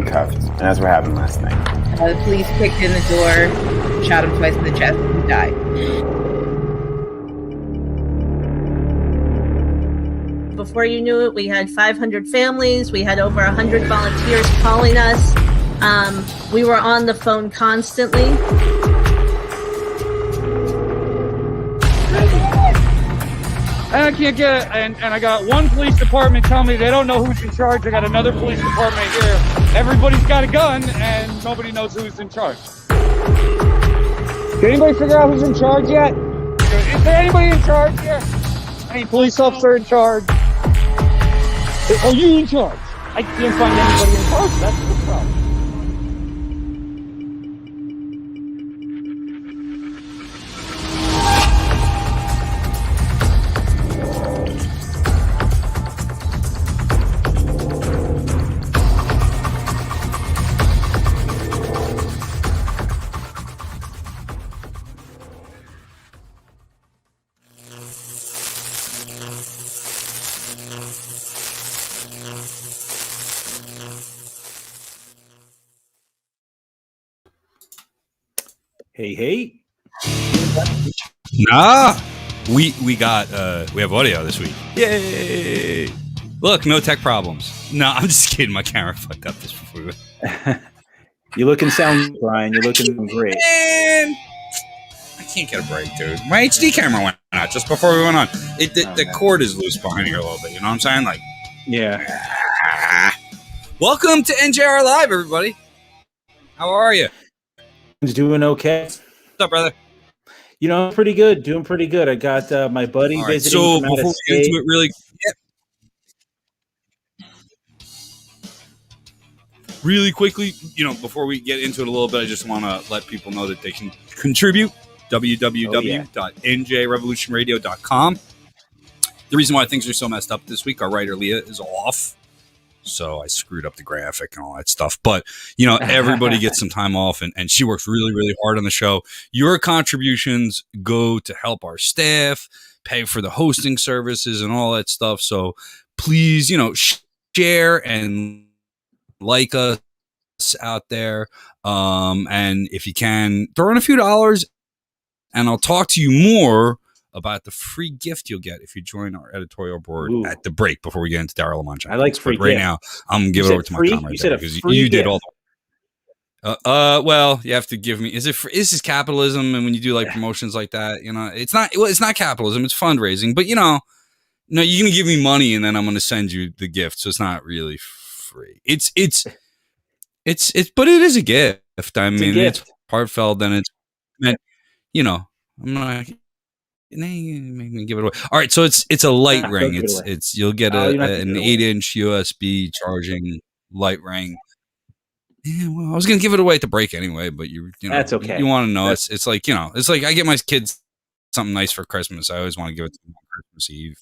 handcuffed, and that's what happened last night. The police kicked in the door, shot him twice in the chest, and he died. Before you knew it, we had 500 families. We had over 100 volunteers calling us. We were on the phone constantly. I can't get it. And I got one police department telling me they don't know who's in charge. I got another police department here. Everybody's got a gun and nobody knows who's in charge. Can anybody figure out who's in charge yet? Is there anybody in charge here? Any police officer in charge? Are you in charge? I can't find anybody in charge. That's the problem. Hey. Nah, we have audio this week. Yay! Look, no tech problems. No, I'm just kidding. My camera fucked up just before we went. You look and sound, Brian. You're looking great. Man, I can't get a break, dude. My HD camera went out just before we went on. The cord is loose behind here a little bit. You know what I'm saying? Like, yeah. Welcome to NJR Live, everybody. How are you? I'm doing okay. What's up, brother? You know, doing pretty good. I got my buddy visiting so from out of before we get into it, really quickly, before we get into it a little bit, I just want to let people know that they can contribute. www.njrevolutionradio.com. The reason why things are so messed up this week, our writer Leah is off. So I screwed up the graphic and all that stuff. But, everybody gets some time off and she works really, really hard on the show. Your contributions go to help our staff, pay for the hosting services and all that stuff. So please, share and like us out there. And if you can, throw in a few dollars and I'll talk to you more about the free gift you'll get if you join our editorial board at the break before we get into Daryle Lamont Jenkins. I like free right gift. Now, I'm going to give it over to my comrade because you did all the well, you have to give me. Is this capitalism? And when you do like promotions like that, it's not. Well, it's not capitalism. It's fundraising. But no, you're going to give me money, and then I'm going to send you the gift. So it's not really free. It's but it is a gift. I mean, it's heartfelt, and it's meant. I'm not. Make me give it away. All right, so it's a light ring. You'll get an 8-inch USB charging light ring. Yeah, well, I was gonna give it away at the break anyway, but that's okay. You want to know? It's like it's like I get my kids something nice for Christmas. I always want to give it to them on Christmas Eve.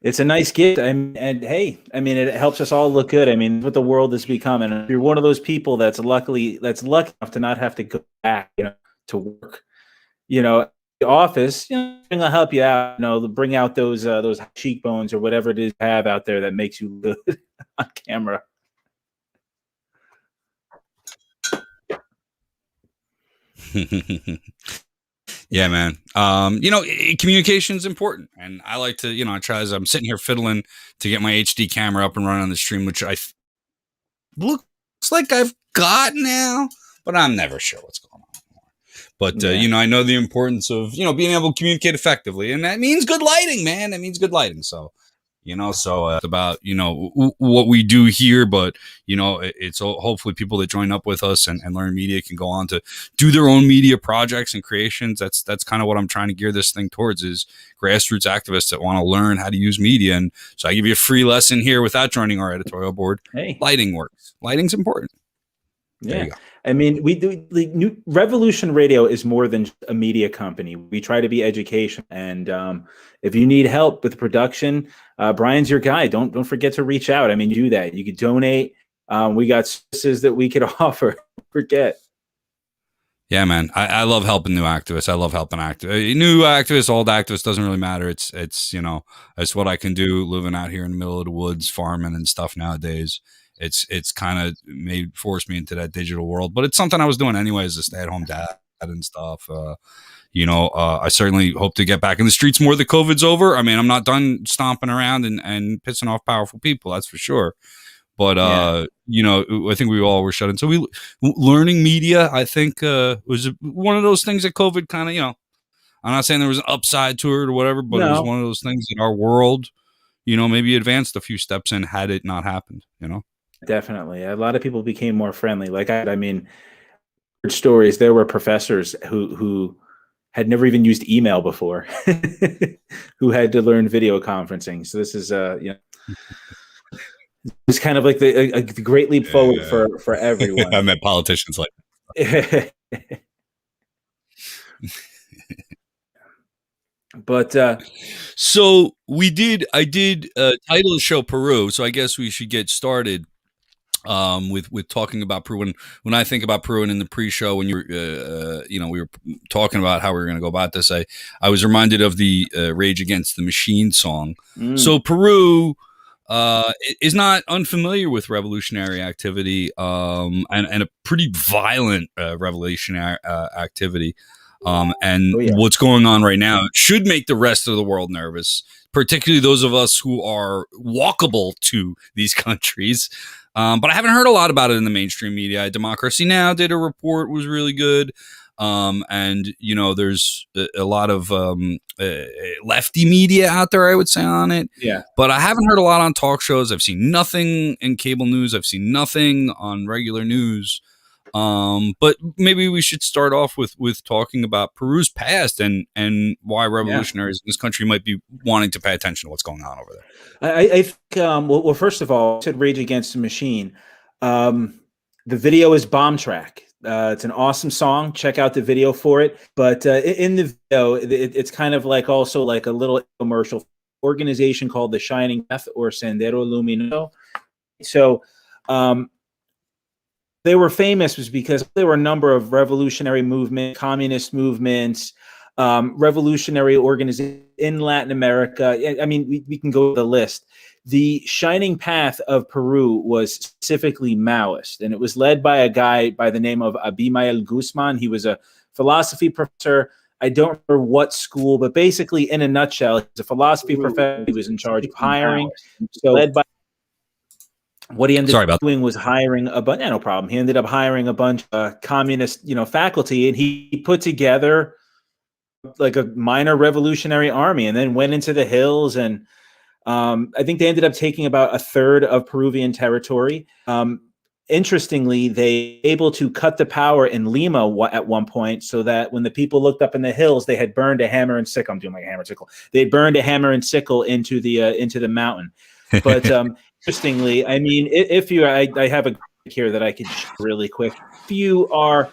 It's a nice gift, and hey, I mean, it helps us all look good. I mean, what the world has become, and if you're one of those people that's lucky enough to not have to go back, to work. The office, I'll help you out, bring out those cheekbones or whatever it is you have out there that makes you good on camera. Yeah, man. Communication is important, and I like to, I try as I'm sitting here fiddling to get my HD camera up and running on the stream, which looks like I've got now, but I'm never sure what's going on. But, I know the importance of, being able to communicate effectively. And that means good lighting, man. That means good lighting. So, it's about, what we do here. But, it's hopefully people that join up with us and learn media can go on to do their own media projects and creations. That's kind of what I'm trying to gear this thing towards is grassroots activists that want to learn how to use media. And so I give you a free lesson here without joining our editorial board. Hey, lighting works. Lighting's important. Yeah. I mean, we do Revolution Radio is more than a media company. We try to be education. And if you need help with production, Brian's your guy. Don't forget to reach out. I mean, do that. You could donate. We got services that we could offer. Don't forget. Yeah, man. I love helping new activists. I love helping new activists, old activists, doesn't really matter. It's what I can do living out here in the middle of the woods, farming and stuff nowadays. it's kind of forced me into that digital world, but it's something I was doing anyway as a stay-at-home dad and stuff. I certainly hope to get back in the streets more that COVID's over. I mean, I'm not done stomping around and pissing off powerful people, that's for sure. But I think we all were shut in. So learning media, I think, was one of those things that COVID kind of, I'm not saying there was an upside to it or whatever, but it was one of those things that our world, maybe advanced a few steps in had it not happened, Definitely. A lot of people became more friendly. I mean, stories, there were professors who had never even used email before, who had to learn video conferencing. So this is, it's kind of like the great leap forward for everyone. I met politicians like that. But so I did title the show Peru, so I guess we should get started with talking about Peru. When I think about Peru, and in the pre-show when you were we were talking about how we were going to go about this, I was reminded of the Rage Against the Machine song. So Peru is not unfamiliar with revolutionary activity and a pretty violent revolutionary activity. What's going on right now should make the rest of the world nervous, particularly those of us who are walkable to these countries. But I haven't heard a lot about it in the mainstream media. Democracy Now! Did a report, was really good. There's a lot of lefty media out there, I would say, on it. Yeah. But I haven't heard a lot on talk shows. I've seen nothing in cable news. I've seen nothing on regular news. But maybe we should start off with talking about Peru's past and why revolutionaries in this country might be wanting to pay attention to what's going on over there. I think, well, first of all, I said Rage Against the Machine. The video is Bomb Track. It's an awesome song. Check out the video for it. But in the video, it's kind of like also like a little commercial organization called the Shining Path or Sendero Luminoso. So, they were famous was because there were a number of revolutionary movements, communist movements, revolutionary organizations in Latin America. I mean, we can go to the list. The Shining Path of Peru was specifically Maoist, and it was led by a guy by the name of Abimael Guzman. He was a philosophy professor. I don't remember what school, but basically, in a nutshell, he's a philosophy professor. He was in charge of hiring. So led by what he ended up doing was hiring a bunch. No problem. He ended up hiring a bunch of communist, faculty, and he put together like a minor revolutionary army, and then went into the hills. And I think they ended up taking about a third of Peruvian territory. Interestingly, they were able to cut the power in Lima at one point, so that when the people looked up in the hills, they had burned a hammer and sickle. I'm doing like a hammer and sickle. They burned a hammer and sickle into the mountain. But interestingly, I mean, if you, I have a graphic here that I could share really quick. If you are,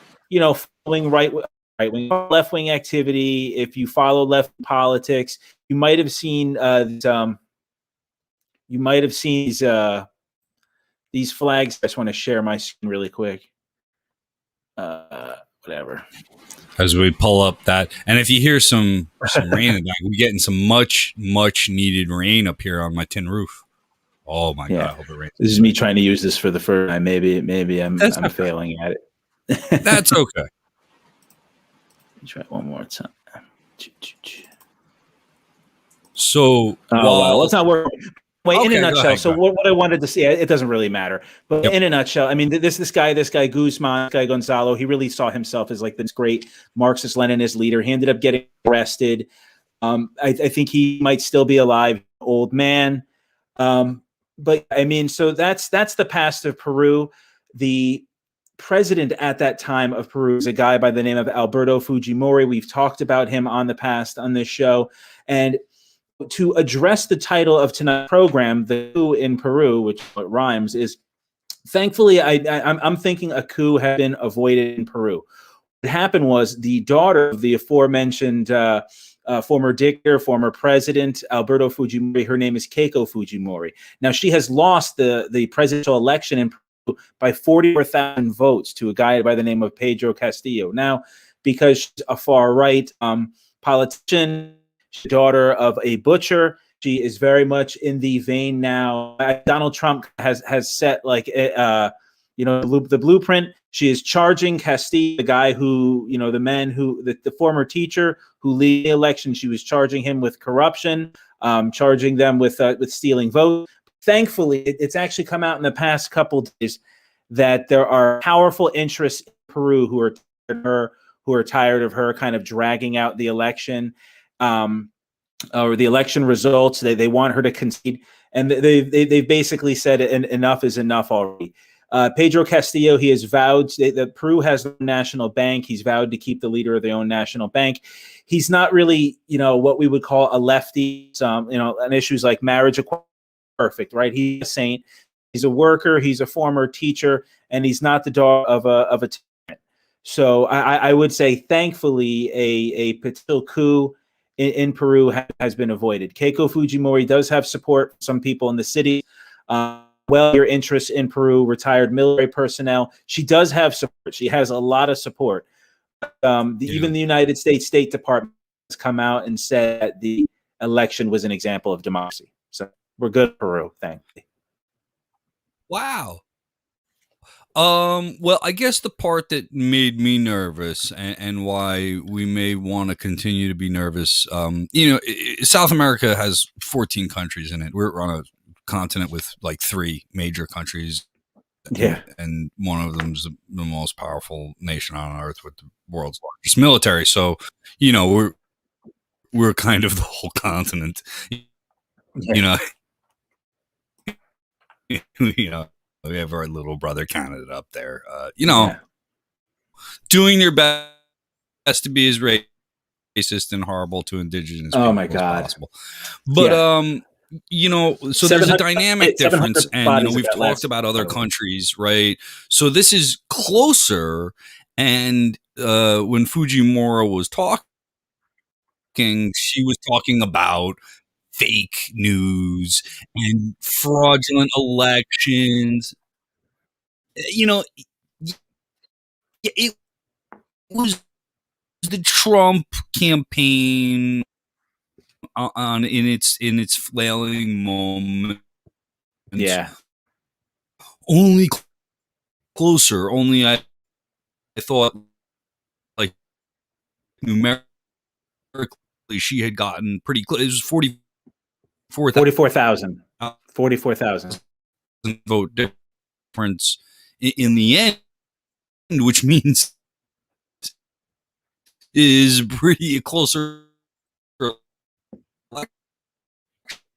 following right-wing, left-wing activity, if you follow left politics, you might have seen these flags. I just want to share my screen really quick. Whatever. As we pull up that, and if you hear some rain in the back, we're getting some much needed rain up here on my tin roof. Oh my God! I hope it rains. This is me trying to use this for the first time. Maybe I'm failing at it. That's okay. Try it one more time. So, let's not worry. Wait, in a nutshell. Ahead, so what I wanted to say, it doesn't really matter. But in a nutshell, I mean, this guy Guzman, this guy Gonzalo, he really saw himself as like this great Marxist-Leninist leader. He ended up getting arrested. I think he might still be alive, old man. But I mean, so that's the past of Peru. The president at that time of Peru is a guy by the name of Alberto Fujimori. We've talked about him on the past on this show. And to address the title of tonight's program, the coup in Peru, which rhymes, is thankfully I'm thinking a coup had been avoided in Peru. What happened was the daughter of the aforementioned former dictator, former president, Alberto Fujimori, her name is Keiko Fujimori. Now, she has lost the presidential election in Peru by 44,000 votes to a guy by the name of Pedro Castillo. Now, because she's a far-right politician, she's the daughter of a butcher, She is very much in the vein now. Donald Trump has set like the blueprint. She is charging Castillo, the guy who, the former teacher who lead the election. She was charging him with corruption, charging them with stealing votes. Thankfully, it's actually come out in the past couple days that there are powerful interests in Peru who are tired of her kind of dragging out the election. Or the election results. They want her to concede, and they basically said enough is enough already. Pedro Castillo, he has vowed that Peru has a national bank. He's vowed to keep the leader of their own national bank. He's not really, what we would call a lefty, on issues like marriage equality. Perfect, right? He's a saint. He's a worker. He's a former teacher, and he's not the dog of a tyrant. So I would say, thankfully, a potential coup in Peru has been avoided. Keiko Fujimori does have support from some people in the city. Your interests in Peru, retired military personnel. She does have support. She has a lot of support. Even the United States State Department has come out and said that the election was an example of democracy. So we're good, Peru. Thankfully. Wow. Well, I guess the part that made me nervous and why we may want to continue to be nervous, South America has 14 countries in it. We're on a continent with like 3 major countries. Yeah. And one of them is the most powerful nation on earth with the world's largest military. So, we're kind of the whole continent, we have our little brother Canada up there, doing their best to be as racist and horrible to indigenous people as possible. But, so there's a dynamic difference, and we've talked about other countries, right? So this is closer, and when Fujimori was talking, she was talking about fake news and fraudulent elections. It was the Trump campaign in its flailing moment. Yeah. Only closer. Only I thought, like, numerically she had gotten pretty close. It was 44,000. 44,000 vote difference in the end, which means is pretty closer.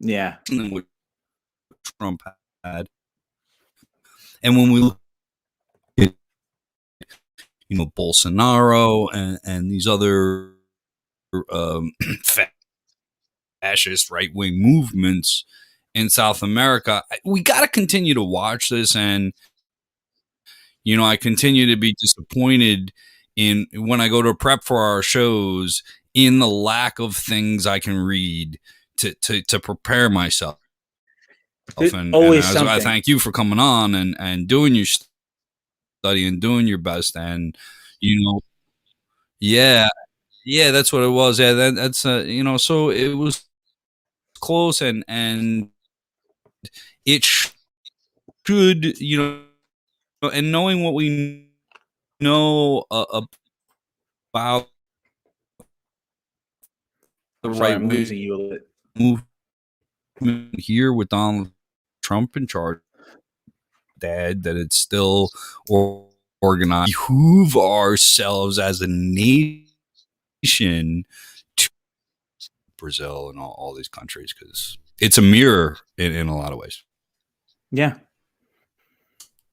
Yeah. Than what Trump had. And when we look at, Bolsonaro and these other fascist right-wing movements in South America, we got to continue to watch this. And, I continue to be disappointed in when I go to prep for our shows in the lack of things I can read to prepare myself. And I thank you for coming on and doing your study and doing your best. And, yeah, that's what it was. Yeah, that's, so it was close, and it should, and knowing what we know about the right wing movement here with Donald Trump in charge, that it's still organized. We behoove ourselves as a nation to Brazil and all these countries, because it's a mirror in a lot of ways. Yeah.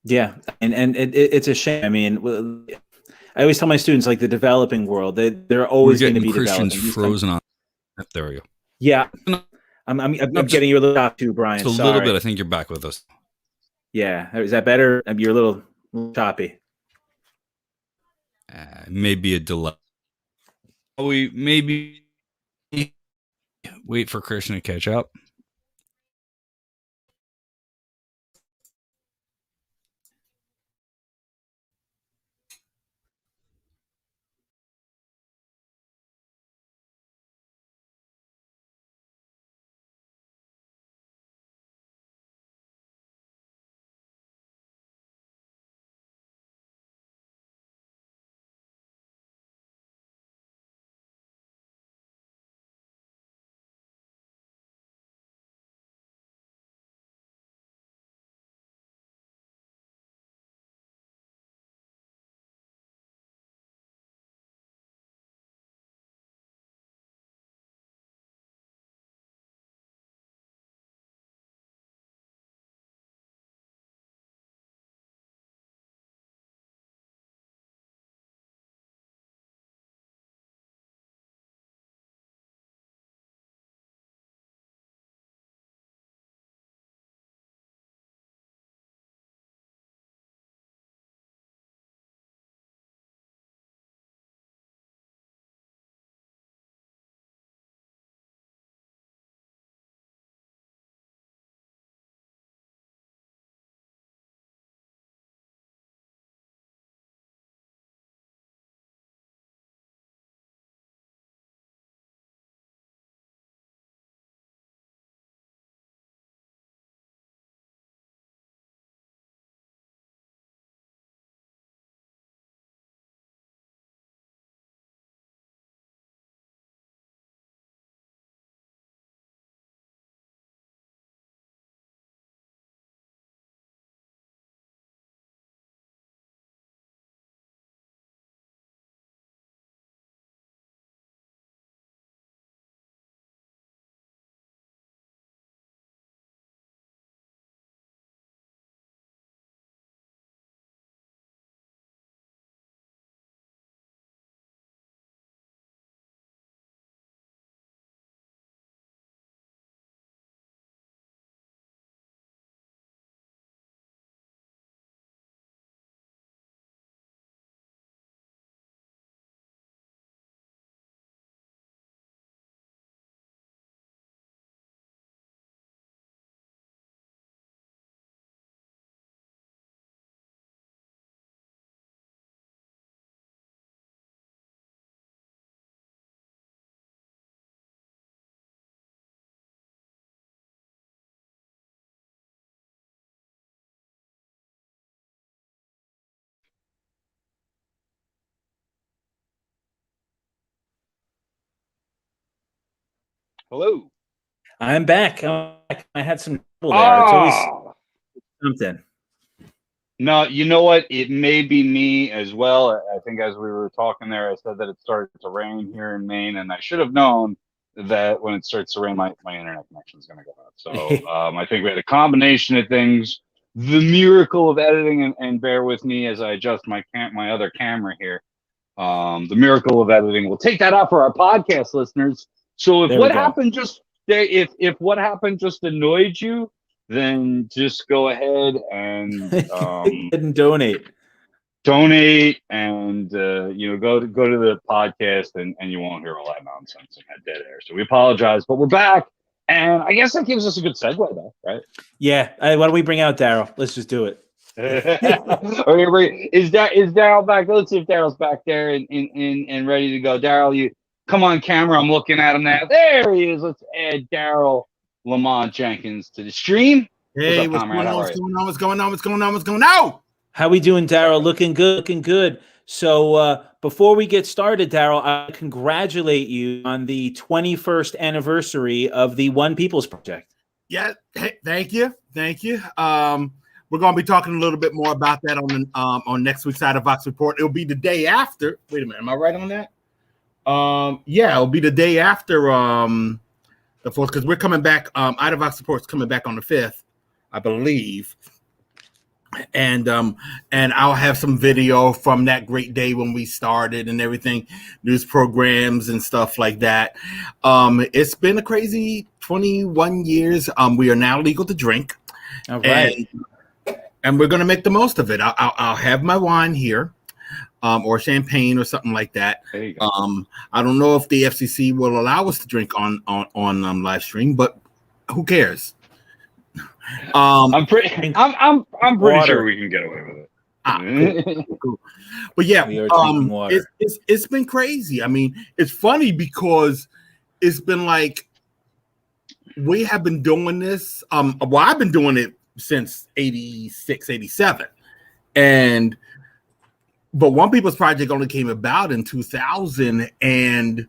Yeah. And it's a shame. I mean, I always tell my students, like, the developing world, they're always going to be Christians developing. frozen on. There we go. Yeah. I'm getting you a little top too, Brian. Just a little bit. I think you're back with us. Yeah. Is that better? You're a little choppy. Maybe a delay. We maybe wait for Christian to catch up. Hello. I'm back. I had some trouble there. It's always something. No, you know what? It may be me as well. I think as we were talking there, I said that it started to rain here in Maine, and I should have known that when it starts to rain, my internet connection is going to go out. So I think we had a combination of things. The miracle of editing, and bear with me as I adjust my other camera here. The miracle of editing. We'll take that out for our podcast listeners. So if what happened just annoyed you, then just go ahead and donate and go to the podcast and you won't hear all that nonsense and that dead air. So we apologize, but we're back, and I guess that gives us a good segue though, right? Yeah. Why don't we bring out Daryl? Let's just do it. Okay, is Daryl back? Let's see if Daryl's back there and ready to go. Daryl, you come on camera. I'm looking at him now. There he is. Let's add Daryle Lamont Jenkins to the stream. Hey, what's going on? How we doing, Daryl? Looking good. So before we get started, Daryl, I congratulate you on the 21st anniversary of the One People's Project. Yeah, hey, thank you. We're going to be talking a little bit more about that on next week's Out of Box Report. It'll be the day after. Wait a minute, am I right on that? Yeah, it'll be the day after the 4th, because we're coming back. Out of Box Report's coming back on the 5th, I believe. And I'll have some video from that great day when we started and everything, news programs and stuff like that. It's been a crazy 21 years. We are now legal to drink. All right. And we're going to make the most of it. I'll have my wine here, or champagne or something like that. There you go. I don't know if the FCC will allow us to drink on live stream, but who cares? I'm pretty sure we can get away with it. Cool. But yeah, it's been crazy. I mean, it's funny because it's been like we have been doing this. Well, I've been doing it since 86, 87. But One People's Project only came about in 2000, and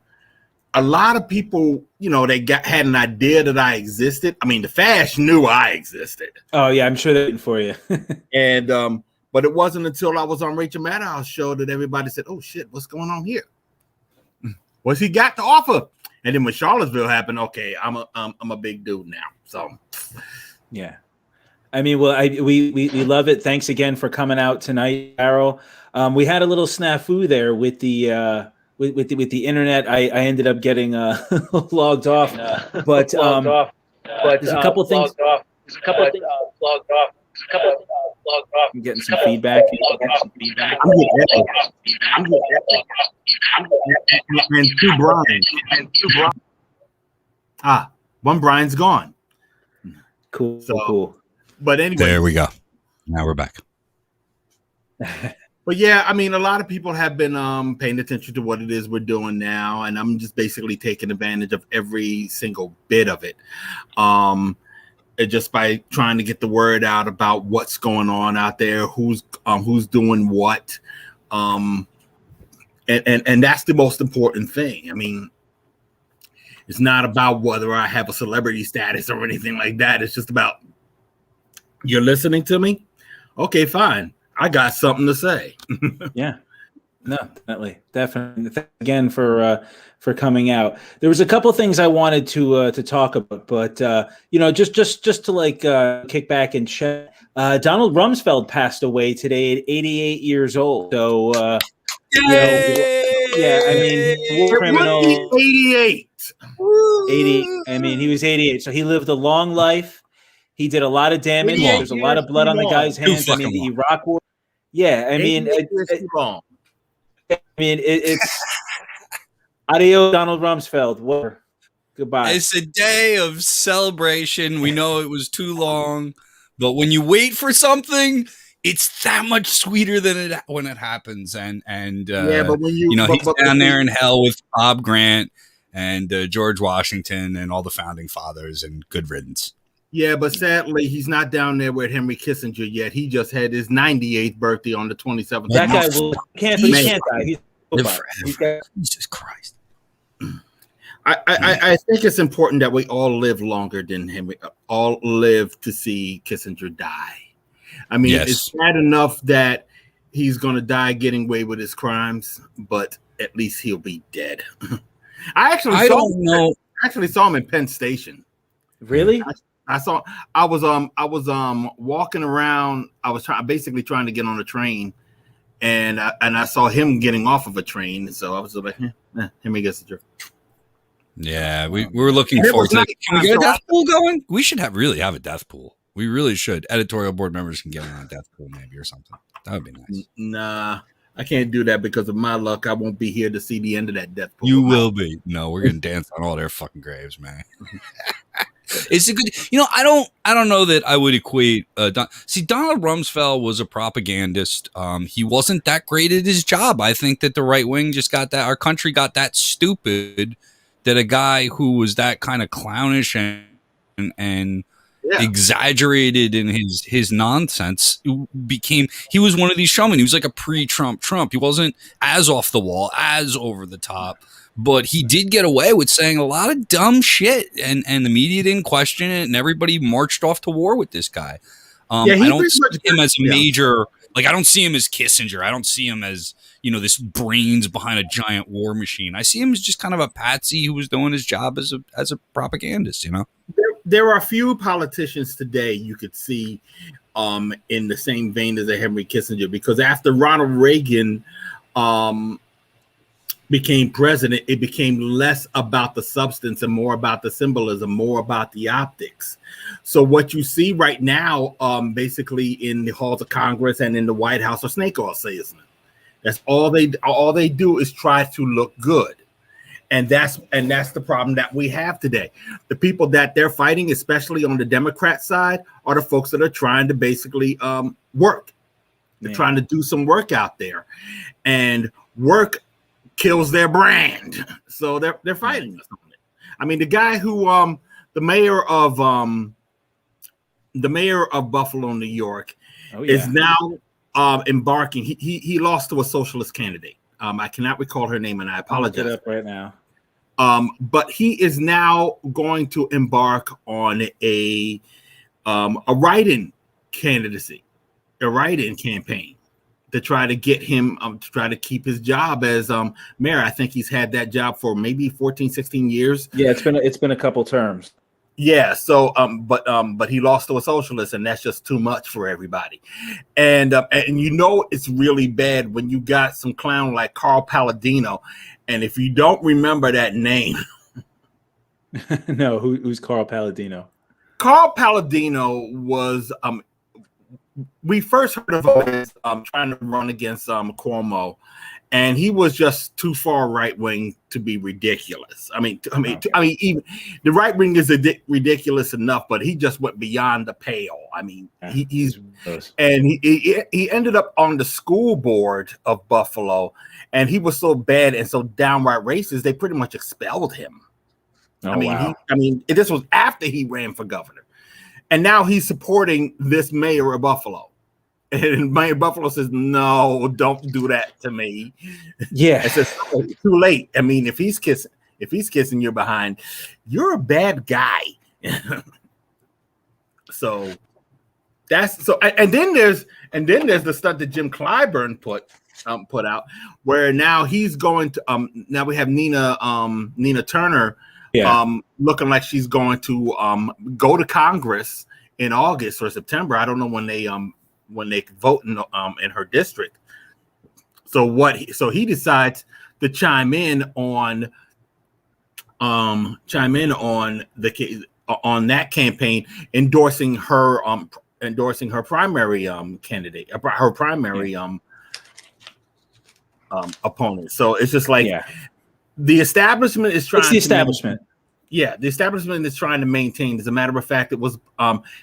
a lot of people, they had an idea that I existed. I mean, the Fash knew I existed. Oh yeah, I'm sure they're waiting for you. And but it wasn't until I was on Rachel Maddow's show that everybody said, "Oh shit, what's going on here? What's he got to offer?" And then when Charlottesville happened, okay, I'm a big dude now. So yeah, I mean, well, we love it. Thanks again for coming out tonight, Daryl. We had a little snafu there with the. With the internet, I ended up getting logged off, but there's a couple things. I'm getting some feedback. And two Brian. One Brian's gone. Cool. So, cool. But anyway, there we go. Now we're back. But yeah, I mean, a lot of people have been paying attention to what it is we're doing now, and I'm just basically taking advantage of every single bit of it, just by trying to get the word out about what's going on out there, who's doing what, and that's the most important thing. I mean, it's not about whether I have a celebrity status or anything like that. It's just about you're listening to me. Okay, fine. I got something to say. Yeah, no, definitely. Thanks again for coming out. There was a couple things I wanted to talk about, but just to like kick back and check. Donald Rumsfeld passed away today at 88 years old. So yeah, I mean, war criminal. 88. 80. I mean, he was 88, so he lived a long life. He did a lot of damage. There's a lot of blood on the guy's hands. I mean, the Iraq War. Yeah, I mean, it's adios, Donald Rumsfeld. Goodbye. It's a day of celebration. We know it was too long, but when you wait for something, it's that much sweeter than when it happens. And yeah, but when he's down there in hell with Bob Grant and George Washington and all the founding fathers, and good riddance. Yeah, but sadly, he's not down there with Henry Kissinger yet. He just had his 98th birthday on the 27th. That guy can't die. He's Jesus Christ. I think it's important that we all live longer than him. We all live to see Kissinger die. I mean, Yes. it's bad enough that he's going to die getting away with his crimes, but at least he'll be dead. I actually saw him in Penn Station. Really? I was walking around. I was basically trying to get on a train, and I saw him getting off of a train. So I was like, let me get the. Yeah, we're looking forward to it. Can we get a death pool going? We should really have a death pool. We really should. Editorial board members can get on a death pool maybe or something. That would be nice. Nah, I can't do that because of my luck. I won't be here to see the end of that death pool. You will be. No, we're gonna dance on all their fucking graves, man. It's a good. I don't know that I would equate. Donald Rumsfeld was a propagandist. He wasn't that great at his job. I think that the right wing just got that. Our country got that stupid that a guy who was that kind of clownish and exaggerated in his nonsense he was one of these showmen. He was like a pre-Trump Trump. He wasn't as off the wall, as over the top, but he did get away with saying a lot of dumb shit, and the media didn't question it, and everybody marched off to war with this guy. I don't see him as a major, like I don't see him as Kissinger. I don't see him as this brains behind a giant war machine. I see him as just kind of a patsy who was doing his job as a propagandist. There are a few politicians today you could see in the same vein as a Henry Kissinger, because after Ronald Reagan became president, it became less about the substance and more about the symbolism, more about the optics. So what you see right now, basically in the halls of Congress and in the White House, are snake oil salesmen. That's all they do is try to look good. And that's the problem that we have today. The people that they're fighting, especially on the Democrat side, are the folks that are trying to basically work. They're trying to do some work out there, and work kills their brand. So they're fighting us on it. I mean, the guy who the mayor of Buffalo, New York, is now embarking. He lost to a socialist candidate. I cannot recall her name, and I apologize. I'll look it up right now. But he is now going to embark on a write-in candidacy, a write-in campaign to try to get him to try to keep his job as mayor. I think he's had that job for maybe 14, 16 years. Yeah, it's been a couple terms. Yeah, so but he lost to a socialist, and that's just too much for everybody. And it's really bad when you got some clown like Carl Palladino, and if you don't remember that name, no, who's Carl Palladino? Carl Palladino was we first heard of him as trying to run against Cuomo. And he was just too far right wing to be ridiculous. I mean, even the right wing is ridiculous enough, but he just went beyond the pale. I mean, he ended up on the school board of Buffalo, and he was so bad and so downright racist, they pretty much expelled him. Wow. This was after he ran for governor, and now he's supporting this mayor of Buffalo. And Mayor Buffalo says, "No, don't do that to me." Yeah, it says, oh, it's too late. I mean, if he's kissing you behind, you're a bad guy. So that's so. And then there's the stuff that Jim Clyburn put out, where now he's going to now we have Nina Turner looking like she's going to go to Congress in August or September. I don't know when they vote in her district. So he decides to chime in on that campaign, endorsing her primary candidate, her primary opponent. So it's just like the establishment is trying. It's the establishment. The establishment is trying to maintain. As a matter of fact, it was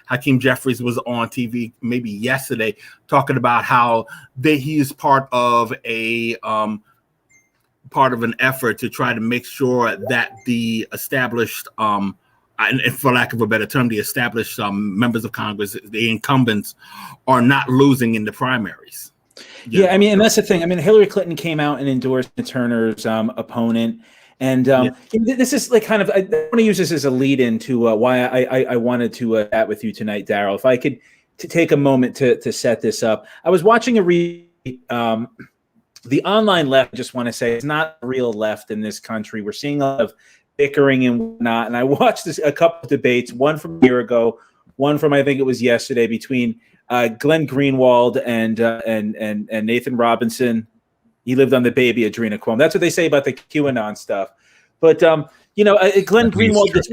Hakeem Jeffries was on TV maybe yesterday talking about how he is part of an effort to try to make sure that the established, and for lack of a better term, the established members of Congress, the incumbents, are not losing in the primaries. Yeah, I mean, and that's the thing. I mean, Hillary Clinton came out and endorsed Turner's opponent. And this is like kind of, I want to use this as a lead into why I wanted to chat with you tonight, Daryle. If I could take a moment to set this up. I was watching the online left, I just want to say, it's not real left in this country. We're seeing a lot of bickering and whatnot. And I watched a couple of debates, one from a year ago, one from, I think it was yesterday, between Glenn Greenwald and Nathan Robinson. He lived on the baby Adrena Cuomo. That's what they say about the QAnon stuff. But, Glenn Greenwald gets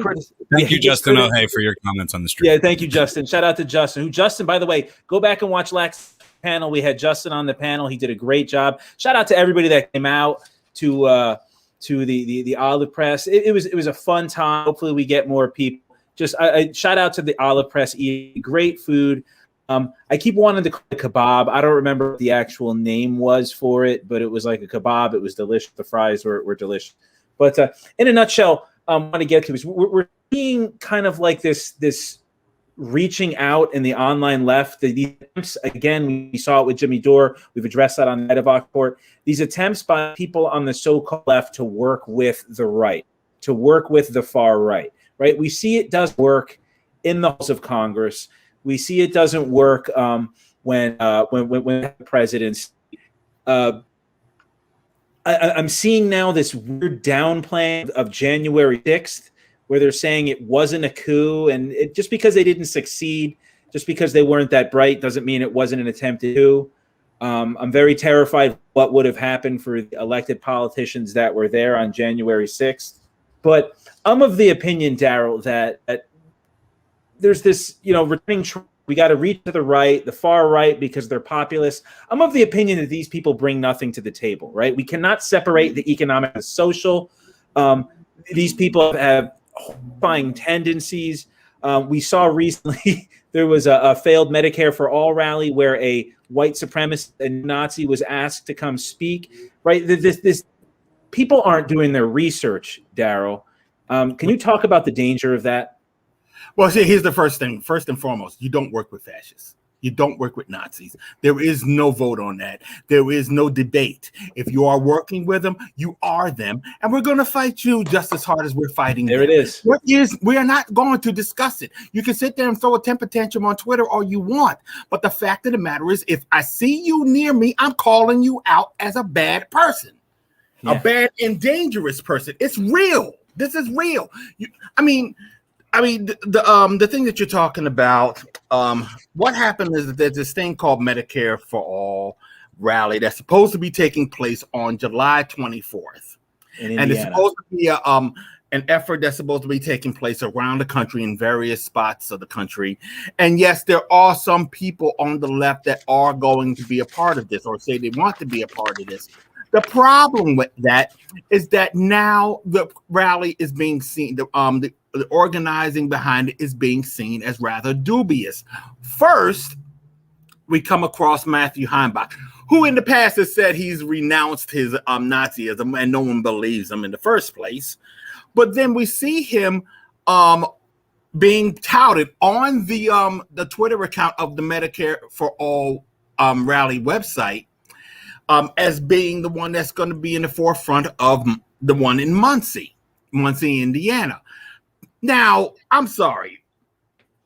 Thank you, Justin O'Hay, for your comments on the stream. Yeah, thank you, Justin. Shout out to Justin. Justin, by the way, go back and watch last panel. We had Justin on the panel. He did a great job. Shout out to everybody that came out to the Olive Press. It was a fun time. Hopefully we get more people. Just I shout out to the Olive Press. Eating great food. I keep wanting to call it kebab. I don't remember what the actual name was for it, but it was like a kebab. It was delicious. The fries were delicious. But in a nutshell, I want to get to is we're seeing kind of like this reaching out in the online left. These attempts, again, we saw it with Jimmy Dore. We've addressed that on the Medevac Report. These attempts by people on the so-called left to work with the right, to work with the far right. We see it does work in the halls of Congress. We see it doesn't work when presidents. I'm seeing now this weird downplaying of January 6th, where they're saying it wasn't a coup, and just because they didn't succeed, just because they weren't that bright, doesn't mean it wasn't an attempted coup. I'm very terrified what would have happened for the elected politicians that were there on January 6th. But I'm of the opinion, Daryle, that there's this, returning. We got to reach to the right, the far right, because they're populist. I'm of the opinion that these people bring nothing to the table, right? We cannot separate the economic and social. These people have horrifying tendencies. We saw recently there was a failed Medicare For All rally where a white supremacist and Nazi was asked to come speak, right? This people aren't doing their research, Daryle. Can you talk about the danger of that? Well, see, here's the first thing. First and foremost, you don't work with fascists. You don't work with Nazis. There is no vote on that. There is no debate. If you are working with them, you are them. And we're going to fight you just as hard as we're fighting them. There it is. We are not going to discuss it. You can sit there and throw a temper tantrum on Twitter all you want. But the fact of the matter is, if I see you near me, I'm calling you out as a bad person, a bad and dangerous person. It's real. This is real. The thing that you're talking about, what happened is that there's this thing called Medicare For All rally that's supposed to be taking place on July 24th. And it's supposed to be an effort that's supposed to be taking place around the country in various spots of the country. And yes, there are some people on the left that are going to be a part of this or say they want to be a part of this. The problem with that is that now the rally is being seen, the organizing behind it is being seen as rather dubious. First, we come across Matthew Heimbach, who in the past has said he's renounced his Nazism, and no one believes him in the first place. But then we see him being touted on the Twitter account of the Medicare For All rally website as being the one that's going to be in the forefront of the one in Muncie, Indiana. Now, I'm sorry.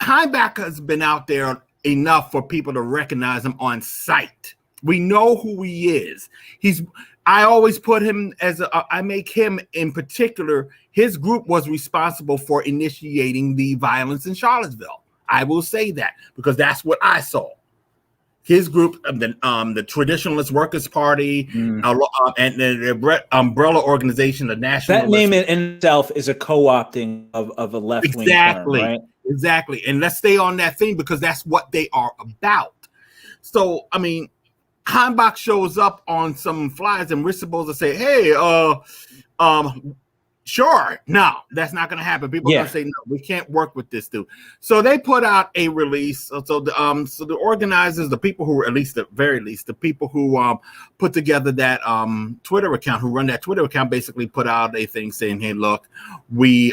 Heimbach has been out there enough for people to recognize him on sight. We know who he is. I always put him I make him in particular, his group was responsible for initiating the violence in Charlottesville. I will say that because that's what I saw. His group, the Traditionalist Workers' Party, and the umbrella organization, the National. That name in itself is a co-opting of a left-wing term, right? Exactly. And let's stay on that thing because that's what they are about. So, Heimbach shows up on some flyers and we're supposed to say, hey, sure. No, that's not going to happen. People are going to say, no, we can't work with this dude. So they put out a release. So the organizers, the people who, the people who put together that Twitter account, who run that Twitter account, basically put out a thing saying, hey, look, we're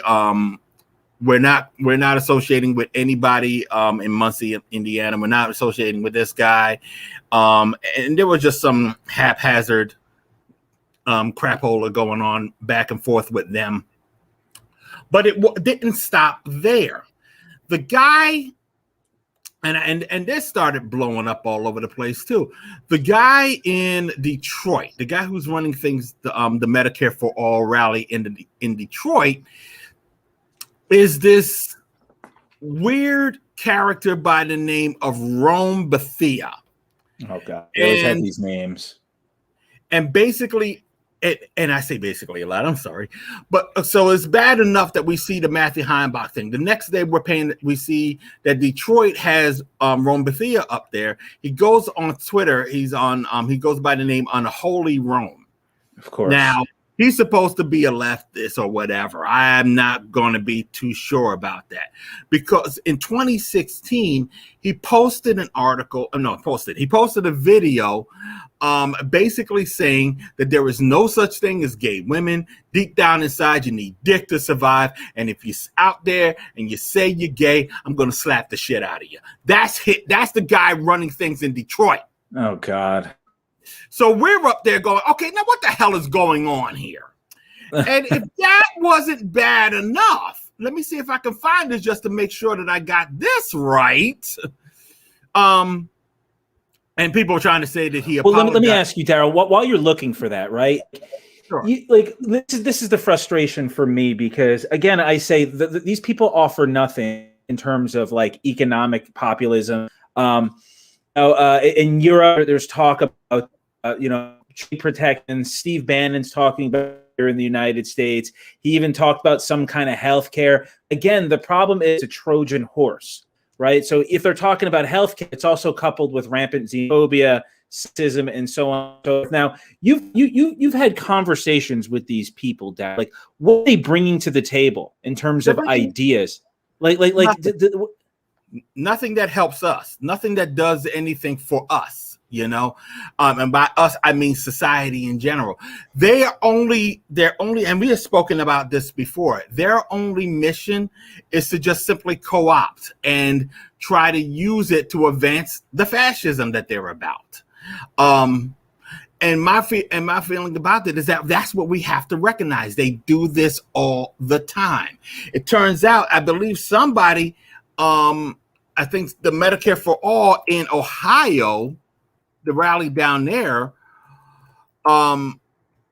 not associating with anybody in Muncie, Indiana. We're not associating with this guy. And there was just some haphazard crapola going on back and forth with them. But it didn't stop there. The guy, and this started blowing up all over the place too. The guy in Detroit, the guy who's running things, the Medicare for All rally in Detroit, is this weird character by the name of Rome Bethia. Oh God, they always have these names. And basically, and I say basically a lot, I'm sorry. But so it's bad enough that we see the Matthew Heimbach thing. The next day we see that Detroit has Rome Bethia up there. He goes on Twitter. He goes by the name Unholy Rome. Of course. Now, he's supposed to be a leftist or whatever. I'm not going to be too sure about that. Because in 2016, he posted he posted a video basically saying that there is no such thing as gay women. Deep down inside, you need dick to survive. And if you're out there and you say you're gay, I'm going to slap the shit out of you. That's the guy running things in Detroit. Oh, God. So we're up there going, okay, now what the hell is going on here? And if that wasn't bad enough, let me see if I can find this just to make sure that I got this right. And people are trying to say that he apologized. Well, let me ask you, Daryle, while you're looking for that, right? Sure. This is the frustration for me because, again, I say these people offer nothing in terms of like economic populism. In Europe, there's talk about trade protection. Steve Bannon's talking about here in the United States. He even talked about some kind of health care. Again, the problem is a Trojan horse. Right. So if they're talking about healthcare, it's also coupled with rampant xenophobia, sexism, and so on. So now you've had conversations with these people, Dad. Like, what are they bringing to the table in terms of ideas? Nothing that helps us. Nothing that does anything for us. And by us, I mean society in general. They're only, and we have spoken about this before. Their only mission is to just simply co-opt and try to use it to advance the fascism that they're about. And my feeling about it is that that's what we have to recognize. They do this all the time. It turns out, I believe somebody, I think the Medicare for All in Ohio, the rally down there,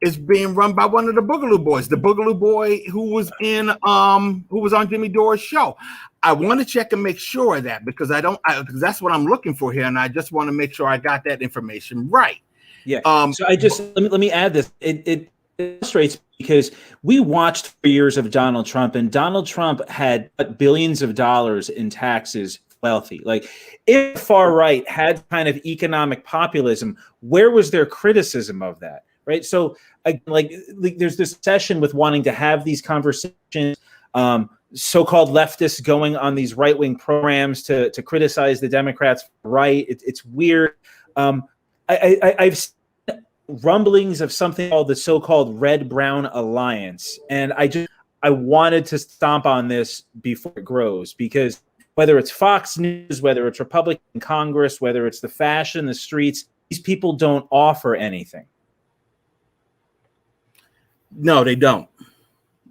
is being run by one of the Boogaloo Boys, the Boogaloo Boy who was on Jimmy Dore's show. I want to check and make sure of that because because that's what I'm looking for here, and I just want to make sure I got that information right. Yeah. So let me add this. It illustrates because we watched 4 years of Donald Trump, and Donald Trump had billions of dollars in taxes. Wealthy. Like, if the far right had kind of economic populism, where was their criticism of that? Right. So there's this obsession with wanting to have these conversations, so-called leftists going on these right-wing programs to criticize the Democrats. Right. It's weird. I've seen rumblings of something called the so-called Red-Brown Alliance. And I wanted to stomp on this before it grows because whether it's Fox News, whether it's Republican Congress, whether it's the fashion, the streets, these people don't offer anything. No, they don't.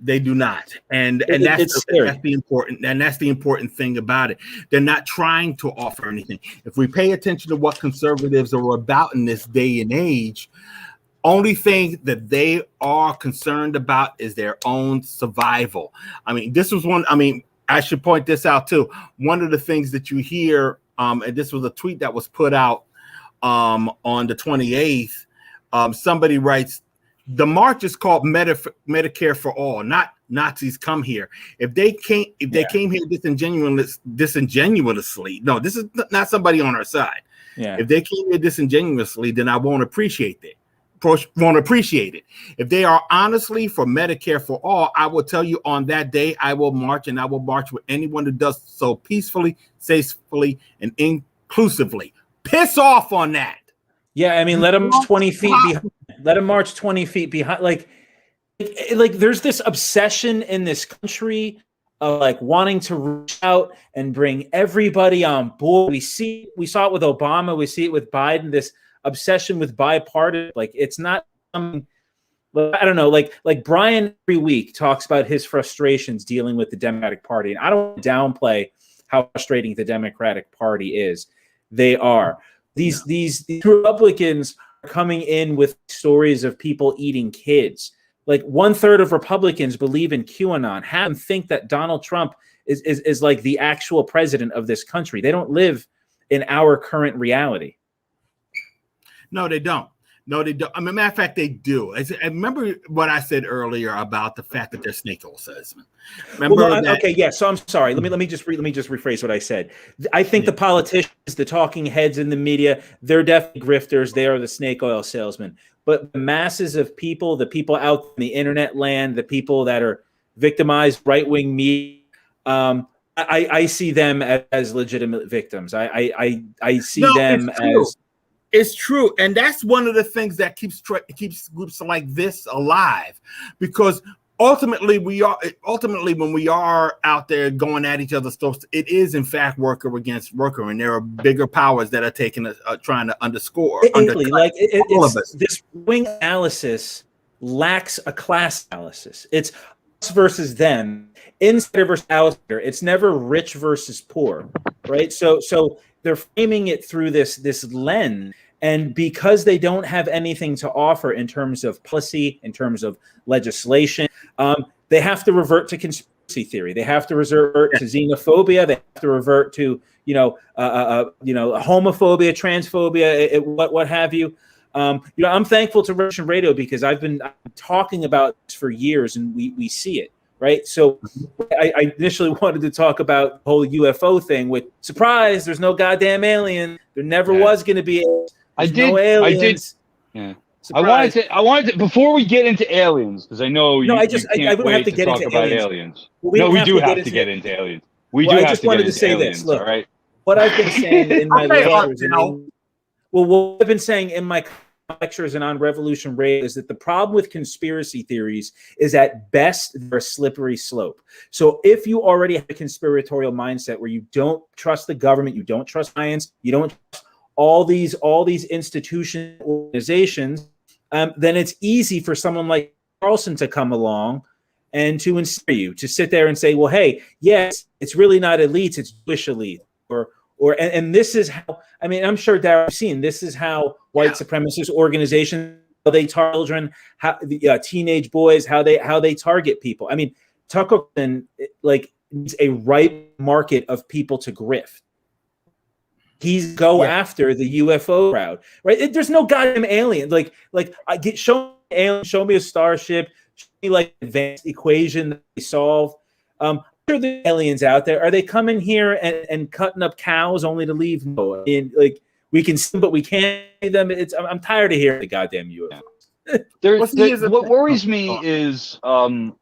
They do not. And that's the important thing about it. They're not trying to offer anything. If we pay attention to what conservatives are about in this day and age, only thing that they are concerned about is their own survival. I mean, I should point this out too. One of the things that you hear, and this was a tweet that was put out on the 28th. Somebody writes, the march is called Medicare for All, not Nazis come here. If they came here disingenuously, no, this is not somebody on our side. Yeah. If they came here disingenuously, then I won't appreciate it. If they are honestly for Medicare for All, I will tell you on that day, I will march, and I will march with anyone who does so peacefully, safely, and inclusively. Piss off on that. Yeah, I mean, let them 20 feet behind. Let them march 20 feet behind. Like there's this obsession in this country of like wanting to reach out and bring everybody on board. We saw it with Obama. We see it with Biden. This obsession with bipartisan, like it's not something I don't know, like Brian every week talks about his frustrations dealing with the Democratic Party, and I don't want to downplay how frustrating the Democratic Party is. They are. These Republicans are coming in with stories of people eating kids. Like 1/3 of Republicans believe in QAnon. Have them think that Donald Trump is like the actual president of this country. They don't live in our current reality. No, they don't. No, they don't. I mean, matter of fact, they do. I remember what I said earlier about the fact that they're snake oil salesmen. Remember that? Okay, yeah. So I'm sorry. Let me just rephrase what I said. I think the politicians, the talking heads in the media, they're definitely grifters. They are the snake oil salesmen. But the masses of people, the people out in the internet land, the people that are victimized, right-wing media, I see them as legitimate victims. I see them as. It's true, and that's one of the things that keeps groups like this alive, because ultimately when we are out there going at each other's throats, it is in fact worker against worker, and there are bigger powers that are trying to underscore. Like all of us. This wing analysis lacks a class analysis. It's us versus them, insider versus outsider. It's never rich versus poor, right? So they're framing it through this lens, and because they don't have anything to offer in terms of policy, in terms of legislation, they have to revert to conspiracy theory. They have to revert to xenophobia. They have to revert to homophobia, transphobia, what have you. I'm thankful to Russian Radio because I've been talking about this for years, and we see it. Right. So I initially wanted to talk about the whole UFO thing with surprise. There's no goddamn alien. There never was going to be. No aliens. Yeah. Surprise. I wanted to, before we get into aliens, because I know I would have to get into aliens. No, we do have to get into aliens. I just wanted to say this. Look, all right. What I've been saying in my lectures, what I've been saying in my lectures and on Revolution Radio is that the problem with conspiracy theories is at best they're a slippery slope. So if you already have a conspiratorial mindset where you don't trust the government, you don't trust science, you don't trust all these institutions, organizations, then it's easy for someone like Carlson to come along and to inspire you, to sit there and say, well, hey, yes, it's really not elites, it's Jewish elite. And this is how, I mean, I'm sure Daryl's seen, this is how white supremacist organizations, how they target children, how teenage boys, how they target people. I mean, Tucker needs a ripe market of people to grift. He's after the UFO crowd, right? There's no goddamn alien. Show me an alien, show me a starship, show me like advanced equation that they solve. Sure, the aliens out there. Are they coming here and cutting up cows only to leave? No. We can see them, but we can't see them. I'm tired of hearing the goddamn UFOs. What worries me is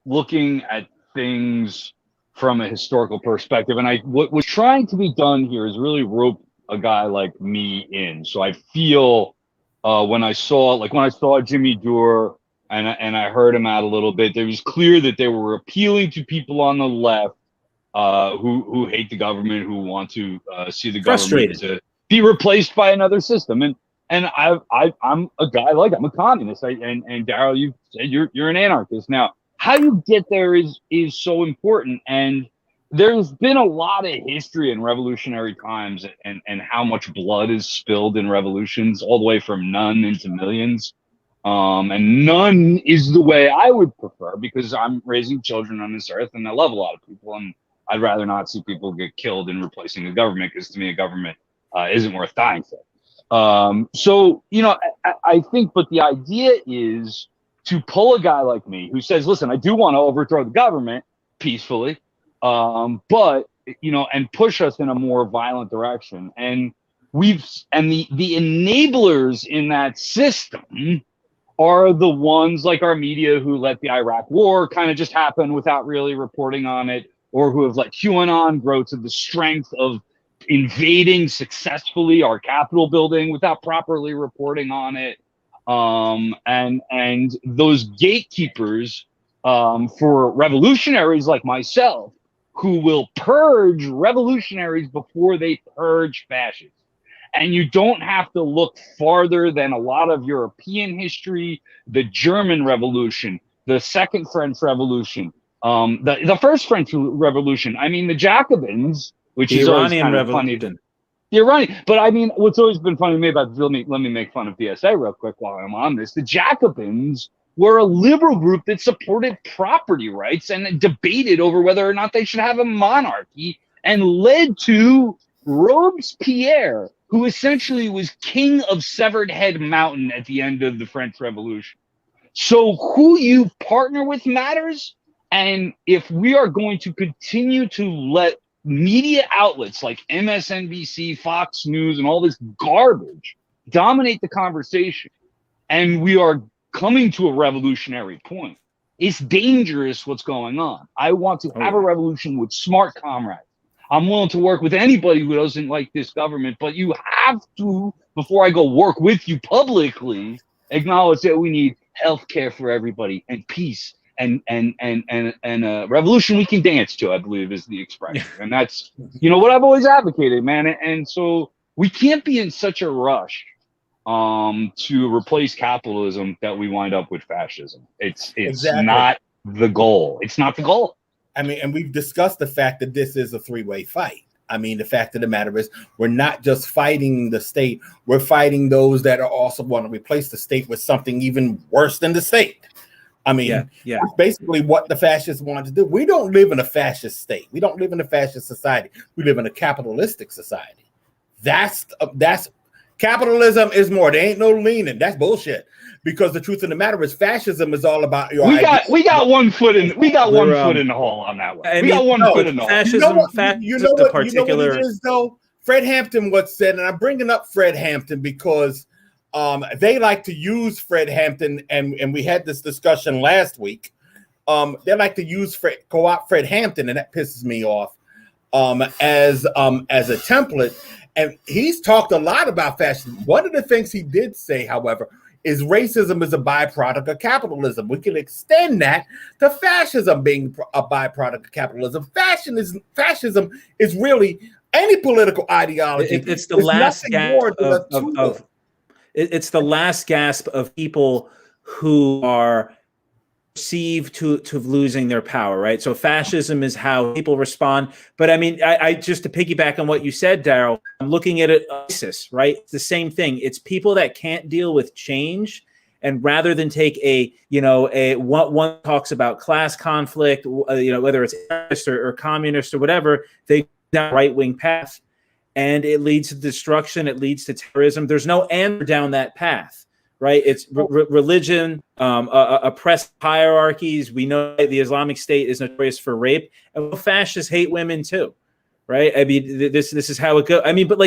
looking at things from a historical perspective, and what was trying to be done here is really rope a guy like me in. So I feel when I saw Jimmy Dore and I heard him out a little bit, it was clear that they were appealing to people on the left who hate the government, who want to see the government to be replaced by another system. And I'm a guy I'm a communist. And Daryle, you said you're an anarchist. Now, how you get there is so important. And there's been a lot of history in revolutionary times and how much blood is spilled in revolutions, all the way from none into millions. And none is the way I would prefer, because I'm raising children on this earth and I love a lot of people, and I'd rather not see people get killed in replacing a government, because to me a government isn't worth dying for. So, I think, but the idea is to pull a guy like me who says, listen, I do want to overthrow the government peacefully, but, and push us in a more violent direction. And the enablers in that system are the ones like our media who let the Iraq war kind of just happen without really reporting on it, or who have let QAnon grow to the strength of invading successfully our Capitol building without properly reporting on it. And those gatekeepers for revolutionaries like myself, who will purge revolutionaries before they purge fascists. And you don't have to look farther than a lot of European history, the German Revolution, the Second French Revolution, the First French Revolution. I mean, the Jacobins, which The is always Iranian kind of Revolution. funny. The Iranian, but I mean, what's always been funny to me about let me make fun of DSA real quick while I'm on this. The Jacobins were a liberal group that supported property rights and debated over whether or not they should have a monarchy, and led to Robespierre, who essentially was king of Severed Head Mountain at the end of the French Revolution. So who you partner with matters. And if we are going to continue to let media outlets like MSNBC, Fox News, and all this garbage dominate the conversation, and we are coming to a revolutionary point, it's dangerous what's going on. I want to have a revolution with smart comrades. I'm willing to work with anybody who doesn't like this government, but you have to, before I go work with you publicly, acknowledge that we need health care for everybody and peace and a revolution we can dance to, I believe is the expression. And that's, what I've always advocated, man. And so we can't be in such a rush to replace capitalism that we wind up with fascism. It's Exactly. not the goal. It's not the goal. I mean, and we've discussed the fact that this is a three-way fight. I mean, the fact of the matter is we're not just fighting the state. We're fighting those that are also want to replace the state with something even worse than the state. I mean, that's basically what the fascists want to do. We don't live in a fascist state. We don't live in a fascist society. We live in a capitalistic society. That's capitalism is more. There ain't no leaning. That's bullshit. Because the truth of the matter is, fascism is all about your. We got one foot in the hole on that one. We got one foot in the hole. Fascism, you know what it is though. Fred Hampton once said, and I'm bringing up Fred Hampton because they like to use Fred Hampton, and we had this discussion last week. They like to use Fred Hampton, and that pisses me off. As a template, and he's talked a lot about fascism. One of the things he did say, however, is racism is a byproduct of capitalism. We can extend that to fascism being a byproduct of capitalism. Fascism is really any political ideology. It's the last gasp it's the last gasp of people who are perceived to losing their power, right? So fascism is how people respond. But I mean, I just to piggyback on what you said, Darryl, I'm looking at it, ISIS, right? It's the same thing. It's people that can't deal with change, and rather than take one talks about class conflict, whether it's anarchist or communist or whatever, they go down a right-wing path, and it leads to destruction. It leads to terrorism. There's no answer down that path. Right, it's religion, oppressed hierarchies. We know the Islamic State is notorious for rape, and fascists hate women too, right? I mean, this is how it goes. I mean, but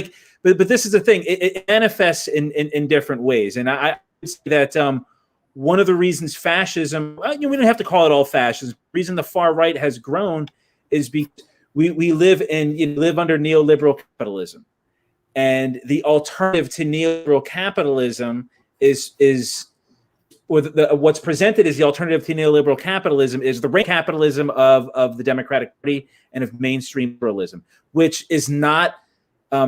this is the thing. It manifests in different ways, and I would say that one of the reasons fascism, we don't have to call it all fascism. The reason the far right has grown is because we live under neoliberal capitalism, and the alternative to neoliberal capitalism is what's presented as the alternative to neoliberal capitalism is the rank capitalism of the Democratic Party and of mainstream liberalism, which is not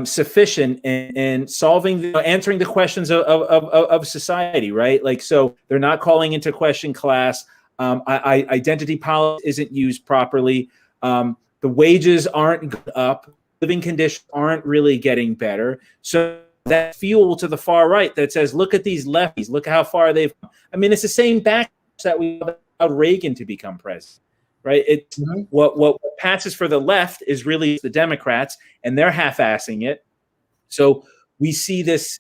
sufficient in solving, answering the questions of society, right? Like, so they're not calling into question class. Identity politics isn't used properly. The wages aren't up. Living conditions aren't really getting better. So that fuel to the far right that says, look at these lefties, look how far they've come. I mean, it's the same backlash that we allowed Reagan to become president, right? It's what passes for the left is really the Democrats, and they're half-assing it. So we see this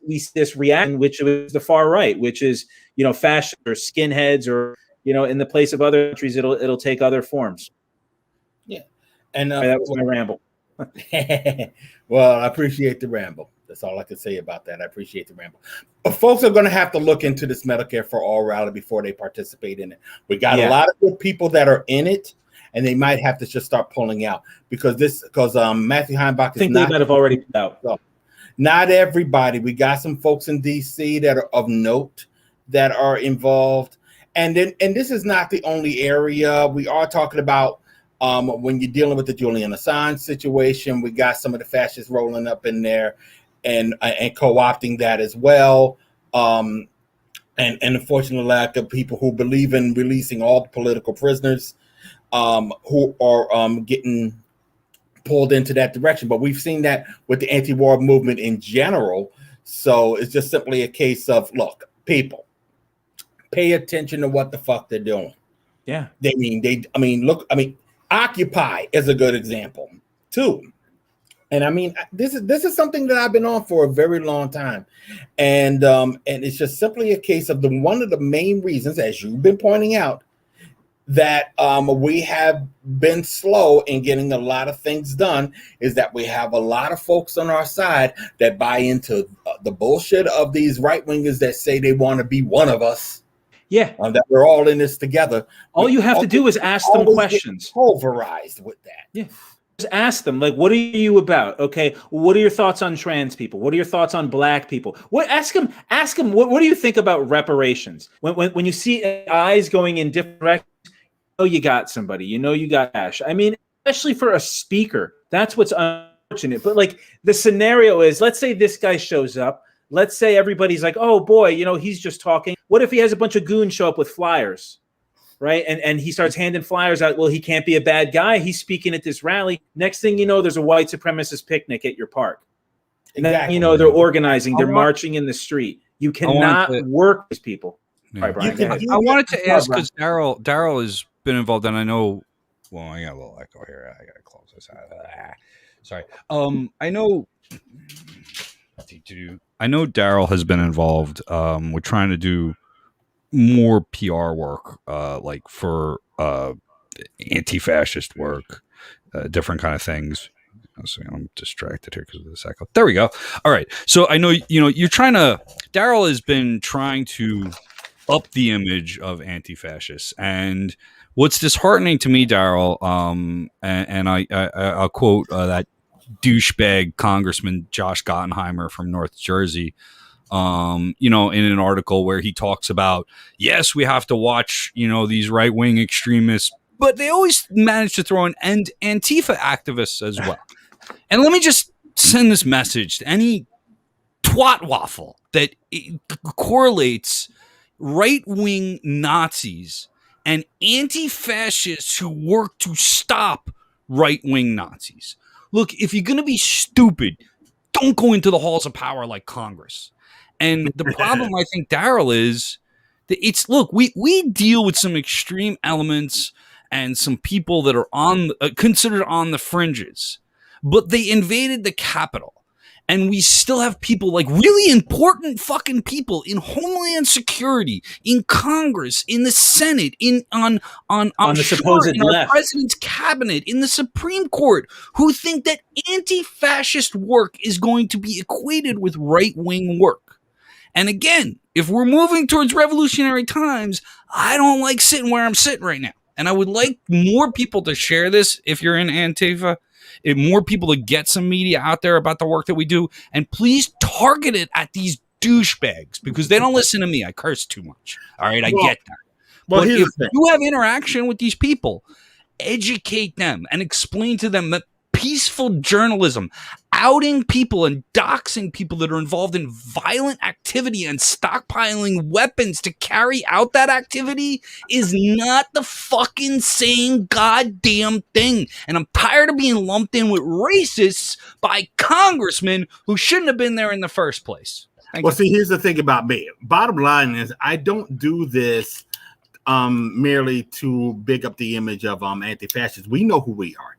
reaction, which is the far right, which is, fascists or skinheads, or, in the place of other countries, it'll take other forms. Yeah. And that was my ramble. Well, I appreciate the ramble. That's all I can say about that. I appreciate the ramble. But folks are going to have to look into this Medicare for All rally before they participate in it. We got a lot of good people that are in it, and they might have to just start pulling out because Matthew Heimbach is I think they might have already pulled out. So, not everybody. We got some folks in DC that are of note that are involved, and this is not the only area. We are talking about when you're dealing with the Julian Assange situation. We got some of the fascists rolling up in there. co-opting that as well. And unfortunately, lack of people who believe in releasing all the political prisoners who are getting pulled into that direction. But we've seen that with the anti-war movement in general. So it's just simply a case of, look, people, pay attention to what the fuck they're doing. Yeah. Occupy is a good example too. And this is something that I've been on for a very long time. And it's just simply a case of one of the main reasons, as you've been pointing out, that we have been slow in getting a lot of things done is that we have a lot of folks on our side that buy into the bullshit of these right wingers that say they want to be one of us. Yeah. That we're all in this together. All you have to do is ask them questions. Pulverized with that. Yeah. Just ask them, like, what are you about? Okay. What are your thoughts on trans people? What are your thoughts on black people? Ask them, what do you think about reparations? When you see eyes going in different directions, you got somebody, you got Ash. I mean, especially for a speaker, that's what's unfortunate. But like the scenario is, let's say this guy shows up. Let's say everybody's like, oh boy, he's just talking. What if he has a bunch of goons show up with flyers, right? And he starts handing flyers out. Well, he can't be a bad guy. He's speaking at this rally. Next thing you know, there's a white supremacist picnic at your park. And exactly. then, they're organizing. They're marching in the street. You cannot work these people. Yeah. Sorry, Brian, I wanted to ask, because Daryle has been involved, and I know. Well, I got a little echo here. I gotta close this out. Sorry. I know Daryle has been involved with trying to do more PR work, like for anti-fascist work, different kind of things. I'm distracted here because of this echo. There we go. All right. So I know you're trying to. Daryle has been trying to up the image of anti-fascists, and what's disheartening to me, Daryle, and I'll quote that douchebag Congressman Josh Gottheimer from North Jersey, in an article where he talks about, yes, we have to watch, these right-wing extremists, but they always manage to throw in Antifa activists as well. And let me just send this message to any twat waffle that correlates right-wing Nazis and anti-fascists who work to stop right-wing Nazis. Look, if you're going to be stupid, don't go into the halls of power like Congress. And the problem, I think, Daryle, is that we deal with some extreme elements and some people that are considered on the fringes, but they invaded the Capitol. And we still have people, like really important fucking people in Homeland Security, in Congress, in the Senate, on the supposed in left, our president's cabinet, in the Supreme Court, who think that anti-fascist work is going to be equated with right-wing work. And again, if we're moving towards revolutionary times, I don't like sitting where I'm sitting right now. And I would like more people to share this if you're in Antifa. More people to get some media out there about the work that we do, and please target it at these douchebags, because they don't listen to me. I curse too much. All right, I get that. But if you have interaction with these people, educate them and explain to them that peaceful journalism, outing people and doxing people that are involved in violent activity and stockpiling weapons to carry out that activity is not the fucking same goddamn thing. And I'm tired of being lumped in with racists by congressmen who shouldn't have been there in the first place. See, here's the thing about me. Bottom line is, I don't do this merely to big up the image of anti-fascists. We know who we are.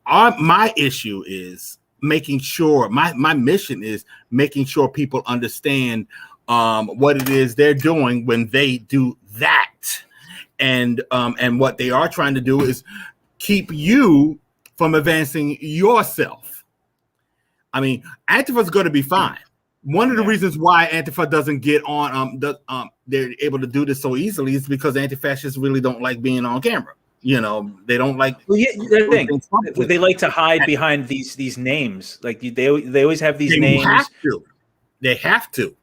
My issue is making sure my mission is making sure people understand what it is they're doing when they do that, and what they are trying to do is keep you from advancing yourself. I mean, Antifa's going to be fine. One of the reasons why Antifa doesn't get on, they're able to do this so easily is because anti-fascists really don't like being on camera. They don't like. Well, yeah, the thing. They like to hide behind these names. Like they always have these names. They have to,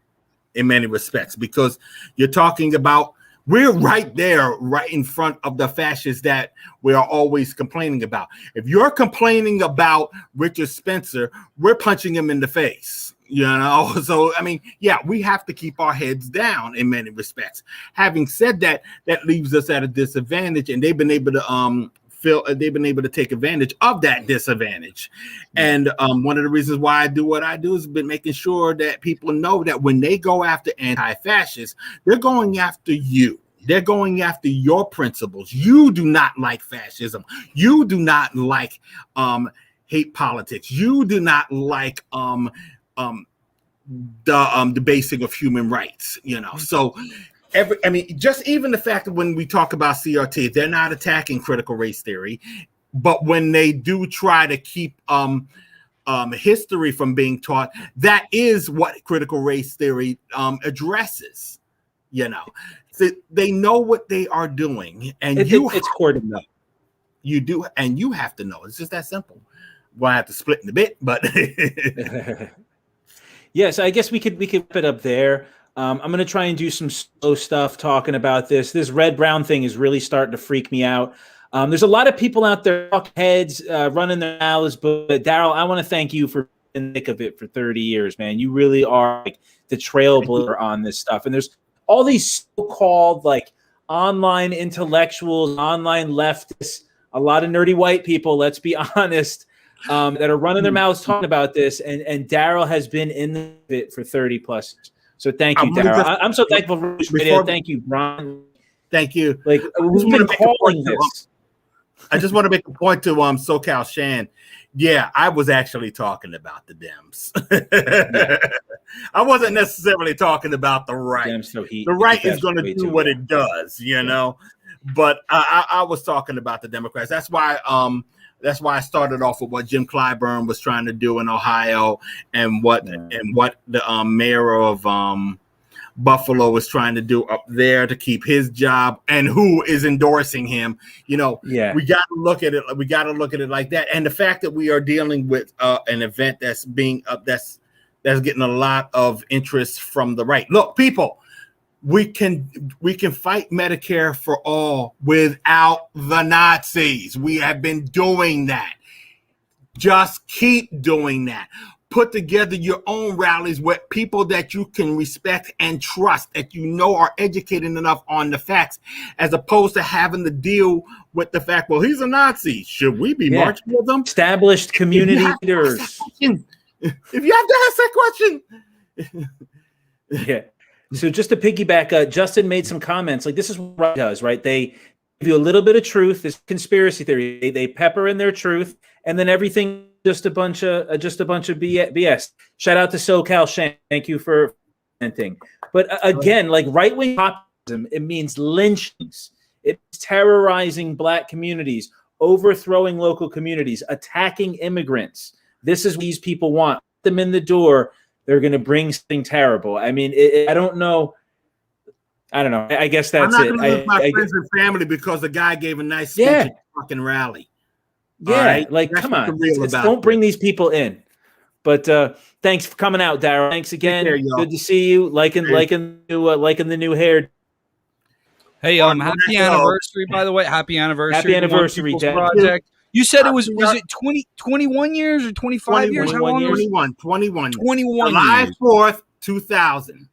in many respects, because you're talking about We're right there, right in front of the fascists that we are always complaining about. If you're complaining about Richard Spencer, we're punching him in the face. You know, so I mean, yeah, we have to keep our heads down in many respects. Having said that, that leaves us at a disadvantage, and they've been able to take advantage of that disadvantage. And one of the reasons why I do what I do is been making sure that people know that when they go after anti-fascists, they're going after you. They're going after your principles. You do not like fascism. You do not like hate politics. You do not like the basing of human rights, you know. So just even the fact that when we talk about CRT, they're not attacking critical race theory, but when they do try to keep history from being taught, that is what critical race theory addresses, you know. So they know what they are doing, and it's core to know. You do, and you have to know. It's just that simple. Well, I have to split in a bit, but yeah, so I guess we could wrap it up there. I'm going to try and do some slow stuff talking about this. This red-brown thing is really starting to freak me out. There's a lot of people out there, heads, running their mouths, but Daryle, I want to thank you for in the thick of it for 30 years, man. You really are like the trailblazer on this stuff. And there's all these so-called like online intellectuals, online leftists, a lot of nerdy white people, let's be honest, that are running their mouths talking about this, and Daryle has been in it for 30 plus. So thank you, Daryle. I'm so thankful for this video. Thank you, Brian. Thank you. Like we've been calling this. I just want to make a point to SoCal Shan. Yeah, I was actually talking about the Dems. Yeah. I wasn't necessarily talking about the right. The right is going to do what it does, you know. But I was talking about the Democrats. That's why I started off with what Jim Clyburn was trying to do in Ohio, and what the mayor of Buffalo was trying to do up there to keep his job, and who is endorsing him. You know, we got to look at it. We got to look at it like that. And the fact that we are dealing with an event that's being that's getting a lot of interest from the right. Look, people. We can fight Medicare for all without the Nazis. We have been doing that. Just keep doing that. Put together your own rallies with people that you can respect and trust, that you know are educated enough on the facts, as opposed to having to deal with the fact, well, he's a Nazi. Should we be marching with him? Established community leaders. If you have to ask that question. Yeah. So just to piggyback, Justin made some comments. Like, this is what right does, right? They give you a little bit of truth, this conspiracy theory. They pepper in their truth, and then everything just a bunch of BS. Shout out to SoCal Shan. Thank you for commenting. But again, like right-wing populism, it means lynchings. It's terrorizing Black communities, overthrowing local communities, attacking immigrants. This is what these people want. Put them in the door. They're going to bring something terrible. I mean, I don't know. I don't know. I guess that's I'm it. not going to lose my friends and family because the guy gave a nice speech at the fucking rally. Yeah, right? Like, that's come on. Don't bring these people in. But thanks for coming out, Daryle. Thanks again. Good to see you. Liking the new hair. Hey, happy anniversary, by the way. Happy anniversary. Happy anniversary, Project. You said it was it 21 years or 25 years? 21. 21 July 4th, 2000.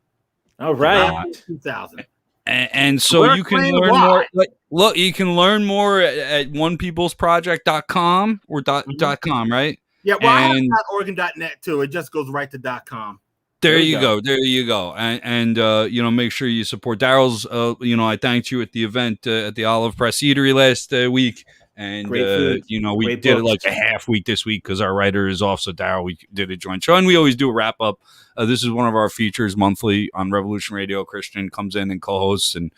All right. 2000. And so you can learn more. Look, you can learn more at onepeoplesproject.com or .com, right? Yeah, well, I have .org.net too. It just goes right to .com. There you go. There you go. And make sure you support Daryle's. I thanked you at the event at the Olive Press Eatery last week. And, we did it like a half week this week because our writer is off. So, Daryle, we did a joint show. And we always do a wrap up. This is one of our features monthly on Revolution Radio. Christian comes in and co-hosts. And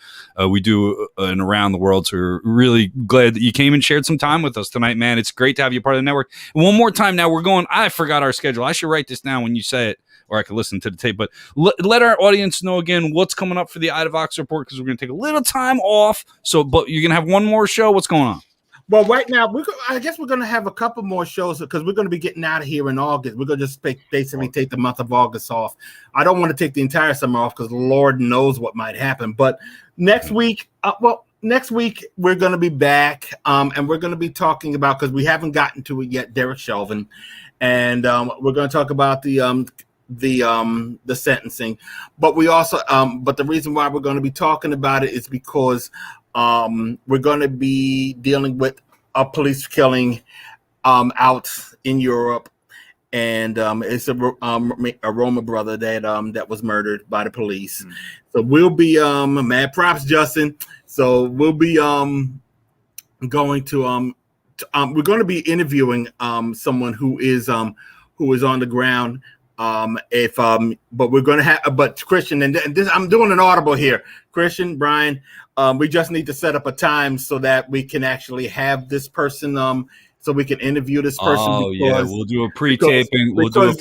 we do an around the world. So, we're really glad that you came and shared some time with us tonight, man. It's great to have you part of the network. And one more time now, I forgot our schedule. I should write this down when you say it, or I could listen to the tape. But let our audience know again what's coming up for the Ida Vox Report, because we're going to take a little time off. So, but you're going to have one more show. What's going on? Well, right now, I guess we're going to have a couple more shows because we're going to be getting out of here in August. We're going to just basically take the month of August off. I don't want to take the entire summer off because Lord knows what might happen. But next week, we're going to be back, and we're going to be talking about, because we haven't gotten to it yet, Derek Chauvin, and we're going to talk about the sentencing. But we also, but the reason why we're going to be talking about it is because we're going to be dealing with a police killing out in Europe, and it's a Roma brother that was murdered by the police. So we'll be mad props, Justin. So we'll be going to we're going to be interviewing someone who is on the ground. But we're going to have, but Christian, and this, I'm doing an audible here. Christian, Brian, we just need to set up a time so that we can actually have this person, so we can interview this person. Oh, yeah, we'll do a pre-taping. We got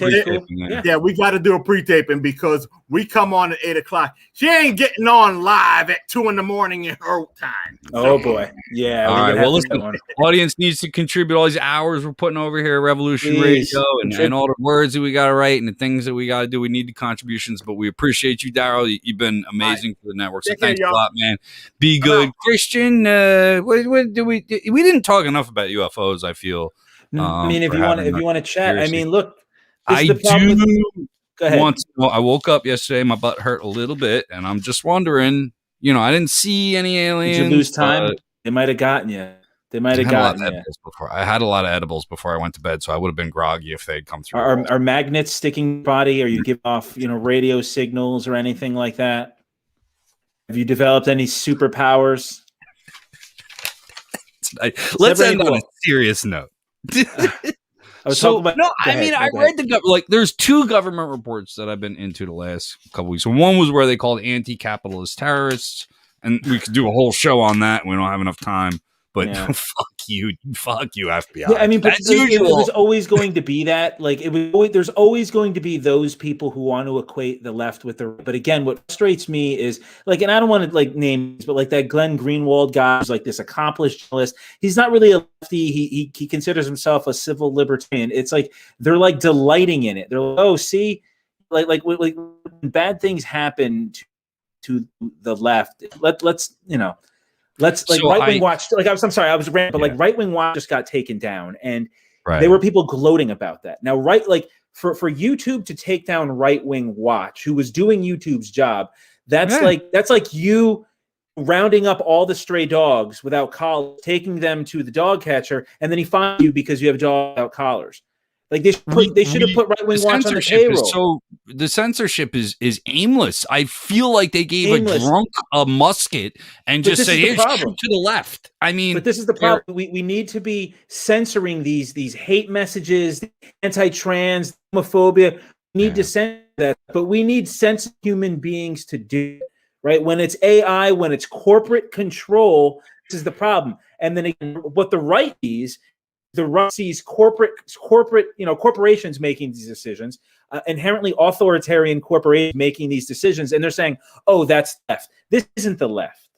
to do a pre-taping because we come on at 8:00. She ain't getting on live at 2 a.m. in her time. Oh boy, yeah. All right. Well, listen, audience needs to contribute all these hours we're putting over here at Revolution Radio and all the words that we got to write and the things that we got to do. We need the contributions, but we appreciate you, Daryle. You've been amazing for the network. So thanks a lot, man. Be good, Christian. What do we didn't talk enough about UFOs, I feel. I mean, if you want to chat, I mean, look, I do. Go ahead. I woke up yesterday, my butt hurt a little bit, and I'm just wondering, I didn't see any aliens. Did you lose time? They might have gotten you. They might have gotten you. I had a lot of edibles before I went to bed, so I would have been groggy if they'd come through. Are magnets sticking in your body? Are you giving off, radio signals or anything like that? Have you developed any superpowers? Let's end on a serious note. I read there's two government reports that I've been into the last couple weeks. So one was where they called anti-capitalist terrorists, and we could do a whole show on that. We don't have enough time, but fuck you, FBI. Yeah, I mean, but it was always going to be that. There's always going to be those people who want to equate the left with the. But again, what frustrates me is and I don't want to name names, but that Glenn Greenwald guy who's this accomplished journalist. He's not really a lefty. He considers himself a civil libertarian. It's they're delighting in it. They're oh, see, when bad things happen to the left. Let's Right Wing Watch. I'm sorry, I was ranting, but Right Wing Watch just got taken down, and there were people gloating about that. Now, for YouTube to take down Right Wing Watch, who was doing YouTube's job, that's like you rounding up all the stray dogs without collars, taking them to the dog catcher, and then he finds you because you have a dog without collars. They should have put Right Wing Watch on the payroll. The censorship is aimless. I feel like they gave a drunk a musket and just say, "Here, shoot to the left." I mean, but this is the problem. We need to be censoring these hate messages, anti-trans, homophobia. We need to censor that, but we need sensitive human beings to do it, right? When it's AI, when it's corporate control, this is the problem. And then again, what the right sees. The right sees corporate, corporations making these decisions, inherently authoritarian corporations making these decisions, and they're saying, "Oh, that's left." This isn't the left.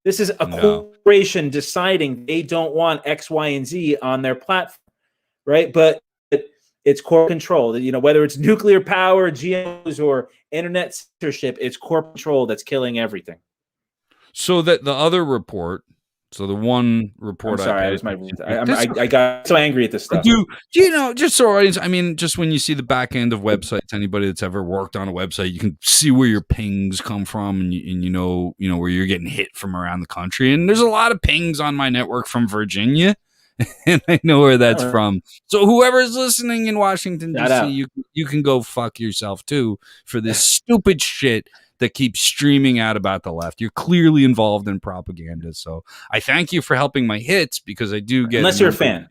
This is a corporation deciding they don't want X, Y, and Z on their platform, right? But it's corporate control. Whether it's nuclear power, GMOs, or internet censorship, it's corporate control that's killing everything. So that the other report. So the one report. I'm sorry, I got so angry at this stuff. Just so audience, I mean, just when you see the back end of websites, anybody that's ever worked on a website, you can see where your pings come from, and you know where you're getting hit from around the country. And there's a lot of pings on my network from Virginia, and I know where that's from. So whoever's listening in Washington D.C., you can go fuck yourself too for this stupid shit that keeps streaming out about the left. You're clearly involved in propaganda. So I thank you for helping my hits, because I do get... Unless you're a fan.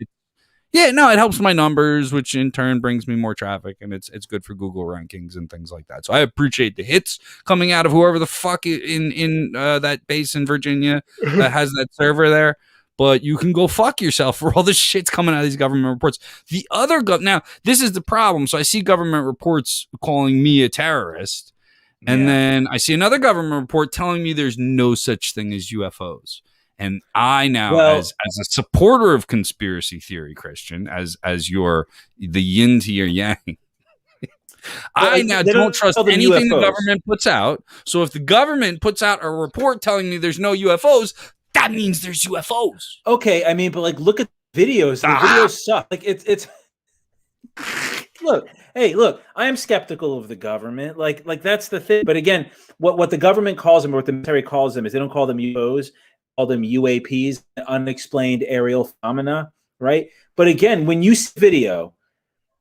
Yeah, no, it helps my numbers, which in turn brings me more traffic, and it's good for Google rankings and things like that. So I appreciate the hits coming out of whoever the fuck in that base in Virginia that has that server there. But you can go fuck yourself for all the shit's coming out of these government reports. The other... Now, this is the problem. So I see government reports calling me a terrorist. And then I see another government report telling me there's no such thing as UFOs. And I now, Well- as a supporter of conspiracy theory, Christian, as the yin to your yang, I now don't trust anything the government puts out. So if the government puts out a report telling me there's no UFOs, that means there's UFOs. Okay, I mean, but like, look at the videos. The videos suck. Like, it's. Look, I am skeptical of the government. Like that's the thing. But again, what the government calls them, or what the military calls them, is they don't call them UFOs, they call them UAPs, unexplained aerial phenomena, right? But again, when you see video,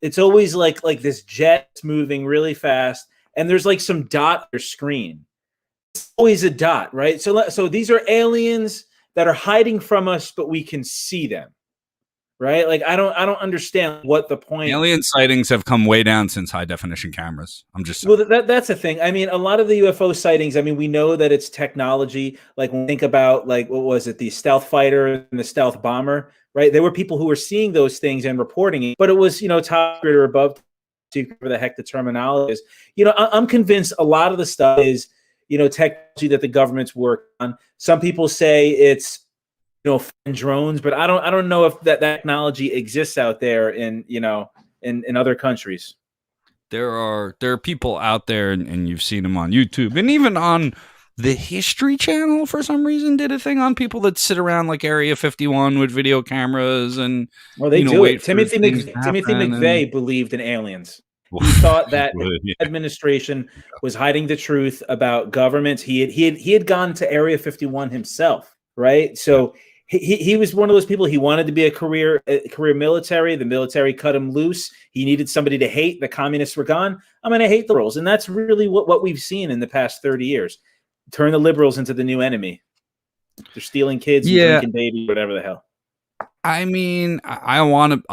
it's always like this jet moving really fast, and there's like some dot on your screen. It's always a dot, right? So these are aliens that are hiding from us, but we can see them, right? Like I don't understand what the point. Alien sightings have come way down since high definition cameras. I'm just saying. Well, that's the thing. I mean, a lot of the UFO sightings, I mean, we know that it's technology. Like when we think about, like, what was it, the stealth fighter and the stealth bomber, right? There were people who were seeing those things and reporting it, but it was, top secret or above secret, whatever the heck the terminology is. I'm convinced a lot of the stuff is, technology that the government's working on. Some people say it's, drones, but I don't know if that technology exists out there in other countries. There are people out there, and you've seen them on YouTube, and even on the History Channel for some reason did a thing on people that sit around like Area 51 with video cameras and they do it. Timothy McVeigh believed in aliens. He thought that the administration was hiding the truth about governments. He had gone to Area 51 himself, right? So he was one of those people. He wanted to be a career military. The military cut him loose. He needed somebody to hate. The communists were gone. I'm going to hate the liberals, and that's really what we've seen in the past 30 years. Turn the liberals into the new enemy. They're stealing kids, and drinking babies, whatever the hell. I mean, I want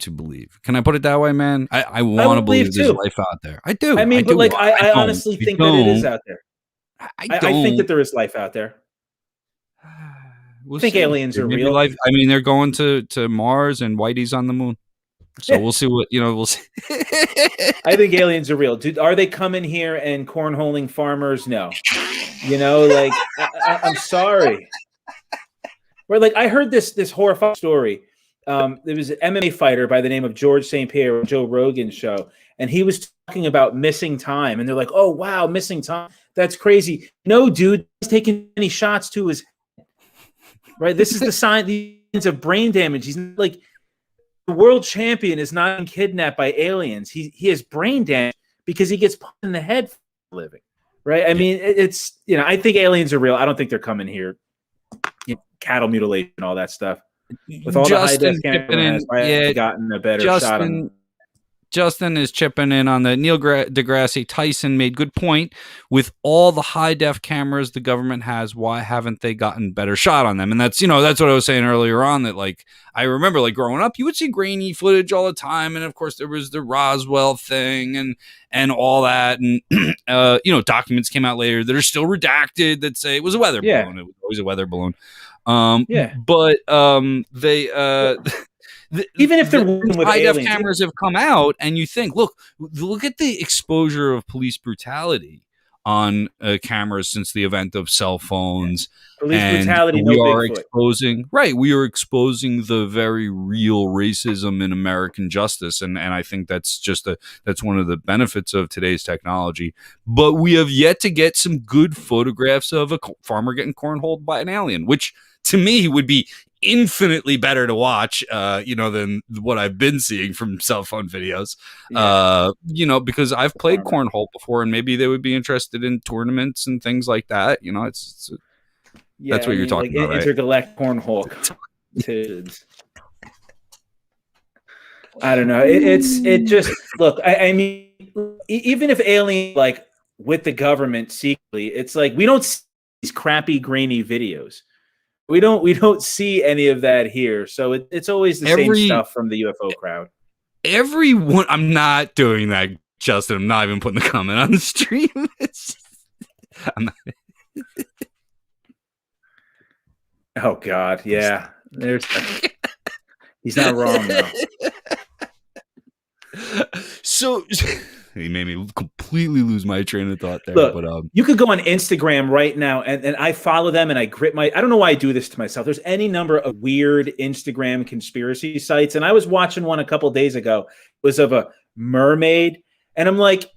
to believe. Can I put it that way, man? I want to believe there's life out there. I do. I mean, but I honestly think that it is out there. I think that there is life out there. We'll think see. aliens are real. I mean, they're going to Mars and Whitey's on the moon. So we'll see what, we'll see. I think aliens are real. Dude, are they coming here and cornholing farmers? No. I'm sorry. Where I heard this horrifying story. There was an MMA fighter by the name of George St. Pierre on Joe Rogan's show, and he was talking about missing time. And they're like, "Oh wow, missing time. That's crazy." No, dude, he's taking any shots to his head. Right? This is the signs of brain damage. He's like, the world champion is not being kidnapped by aliens. He has brain damage because he gets punched in the head for a living. Right? I mean, it's I think aliens are real. I don't think they're coming here. Cattle mutilation, all that stuff. With all Justin the high def cameras, I have gotten a better shot on. Justin is chipping in on the Neil deGrasse Tyson made good point. With all the high def cameras the government has, why haven't they gotten better shot on them? And that's that's what I was saying earlier on, that I remember growing up, you would see grainy footage all the time, and of course there was the Roswell thing and all that, and documents came out later that are still redacted that say it was a weather balloon. It was always a weather balloon. But they even if they're high def cameras have come out, and you think, look at the exposure of police brutality on cameras since the event of cell phones. Police and brutality. We are exposing the very real racism in American justice, and I think that's that's one of the benefits of today's technology. But we have yet to get some good photographs of a farmer getting cornholed by an alien, which to me would be infinitely better to watch, than what I've been seeing from cell phone videos. Because I've played cornhole before, and maybe they would be interested in tournaments and things like that. That's what you're talking about, right? Intergalactic cornhole. I don't know. It just look. I mean, even if alien with the government secretly, it's we don't see these crappy grainy videos. We don't see any of that here. So it's always the same stuff from the UFO crowd. Everyone, I'm not doing that, Justin. I'm not even putting the comment on the stream. I'm not. Oh God, yeah. He's not wrong though. So He made me completely lose my train of thought there. Look, but you could go on Instagram right now, and I follow them, and I don't know why I do this to myself. There's any number of weird Instagram conspiracy sites, and I was watching one a couple days ago. It was of a mermaid, and I'm like,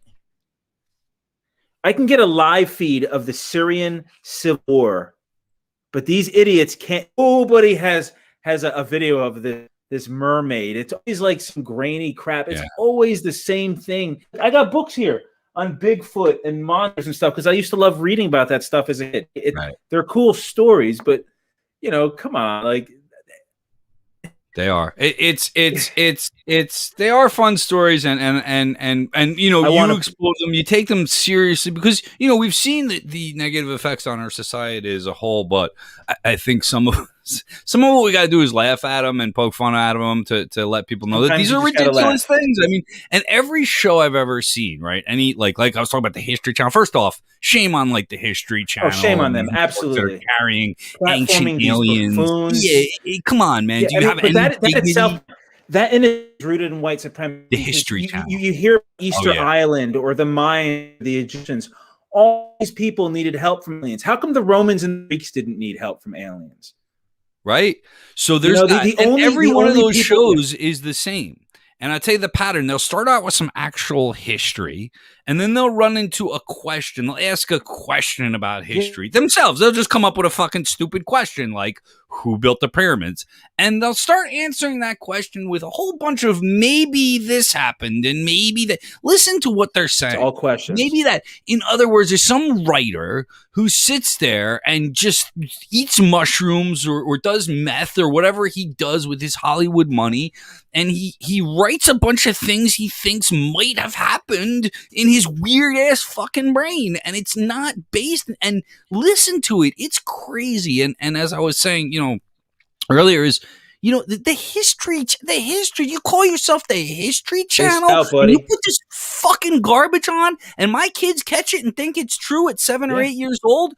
I can get a live feed of the Syrian civil war, but these idiots can't. Nobody has a video of this mermaid. It's always like some grainy crap. It's always the same thing. I got books here on Bigfoot and monsters and stuff because I used to love reading about that stuff as a kid. They're cool stories, but come on, like. They are. They are fun stories, and you explore them, you take them seriously because we've seen the negative effects on our society as a whole. But I think some of what we got to do is laugh at them and poke fun at them to let people know that these are ridiculous things. I mean, and every show I've ever seen, right? Any like I was talking about the History Channel. First off, shame on the History Channel. Oh, shame on them! Absolutely, they're carrying ancient aliens. Yeah, come on, man. Do you have any? That itself, that in it is rooted in white supremacy. The History Channel. You hear Easter Island or the Mayan, the Egyptians. All these people needed help from aliens. How come the Romans and the Greeks didn't need help from aliens? Right. So there's every one of those shows is the same. And I tell you the pattern, they'll start out with some actual history, and then they'll run into a question. They'll ask a question about history themselves. They'll just come up with a fucking stupid question like, who built the pyramids? And they'll start answering that question with a whole bunch of maybe this happened and maybe that. Listen to what they're saying. It's all questions. Maybe that. In other words, there's some writer who sits there and just eats mushrooms or does meth or whatever he does with his Hollywood money. And he writes a bunch of things he thinks might have happened in his weird ass fucking brain. And it's not based. And listen to it. It's crazy. And as I was saying, earlier is, the history, you call yourself the History Channel, and you put this fucking garbage on, and my kids catch it and think it's true at 7 or 8 years old.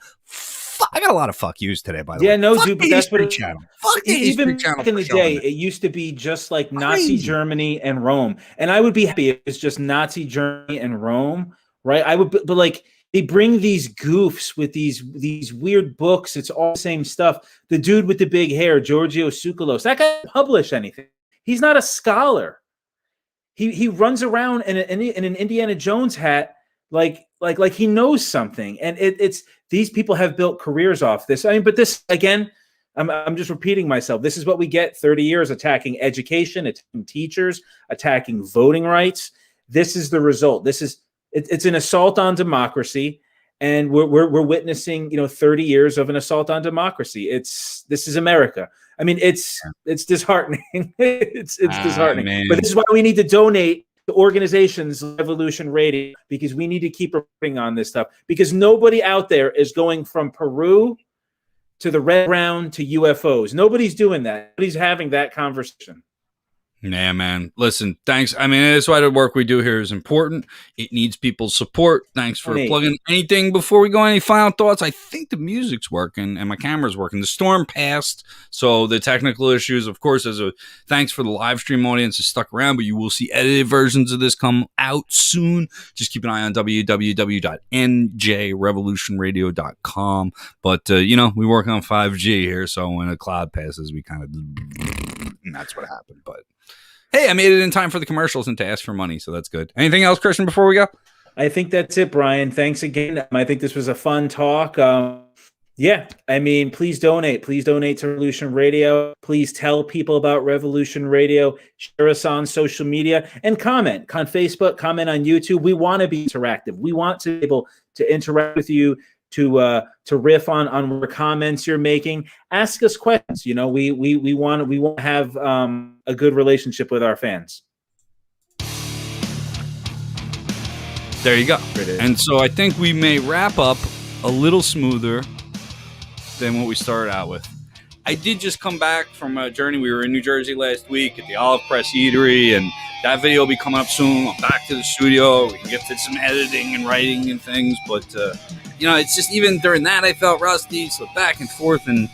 I got a lot of fuck yous today, by the way. Yeah, no, fuck dude, but the that's History what Channel. Fuck the History Channel. Back in the day, it used to be just like Nazi Germany and Rome, and I would be happy if it's just Nazi Germany and Rome, right? I would, but like they bring these goofs with these weird books. It's all the same stuff. The dude with the big hair, Giorgio Tsoukalos, that guy didn't publish anything. He's not a scholar. He runs around in an Indiana Jones hat like he knows something, and it's these people have built careers off this. I mean, but this again, I'm just repeating myself. This is what we get: 30 years attacking education, attacking teachers, attacking voting rights. This is the result. It's an assault on democracy, and we're witnessing 30 years of an assault on democracy. This is America. I mean, it's disheartening. it's disheartening. Man. But this is why we need to donate to organizations like Revolution Radio, because we need to keep reporting on this stuff, because nobody out there is going from Peru to the red ground to UFOs. Nobody's doing that. Nobody's having that conversation. Yeah, man. Listen, thanks. I mean, that's why the work we do here is important. It needs people's support. Thanks for plugging anything. Before we go, any final thoughts? I think the music's working and my camera's working. The storm passed, so the technical issues, of course, thanks for the live stream audience who stuck around, but you will see edited versions of this come out soon. Just keep an eye on www.njrevolutionradio.com. But, we work on 5G here, so when a cloud passes, we kind of... And that's what happened, but... Hey, I made it in time for the commercials and to ask for money, so that's good. Anything else, Christian, before we go? I think that's it, Brian. Thanks again. I think this was a fun talk. Please donate. Please donate to Revolution Radio. Please tell people about Revolution Radio. Share us on social media and comment on Facebook, comment on YouTube. We want to be interactive. We want to be able to interact with you, to riff on what comments you're making. Ask us questions. We want to have a good relationship with our fans. There you go. And so I think we may wrap up a little smoother than what we started out with. I did just come back from a journey. We were in New Jersey last week at the Olive Press Eatery, and that video will be coming up soon. I'm back to the studio. We can get to some editing and writing and things, but it's just even during that I felt rusty, so back and forth, and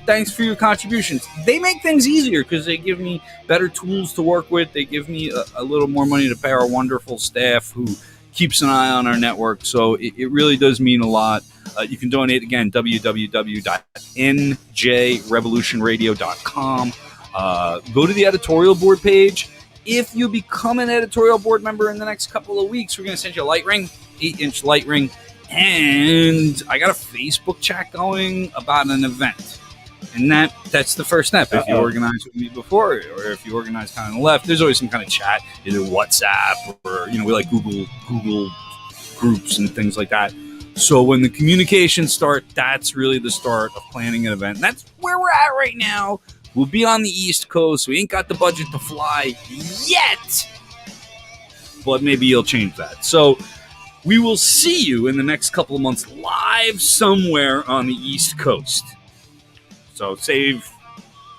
thanks for your contributions. They make things easier because they give me better tools to work with. They give me a little more money to pay our wonderful staff who keeps an eye on our network. So it really does mean a lot. You can donate again, www.njrevolutionradio.com. Go to the editorial board page. If you become an editorial board member in the next couple of weeks, we're going to send you a light ring, 8-inch light ring. And I got a Facebook chat going about an event. And that's the first step. If you organize with me before, or if you organize kind of on the left, there's always some kind of chat, either WhatsApp or, we like Google groups and things like that. So when the communications start, that's really the start of planning an event. And that's where we're at right now. We'll be on the East Coast. We ain't got the budget to fly yet. But maybe you'll change that. So we will see you in the next couple of months live somewhere on the East Coast. So save,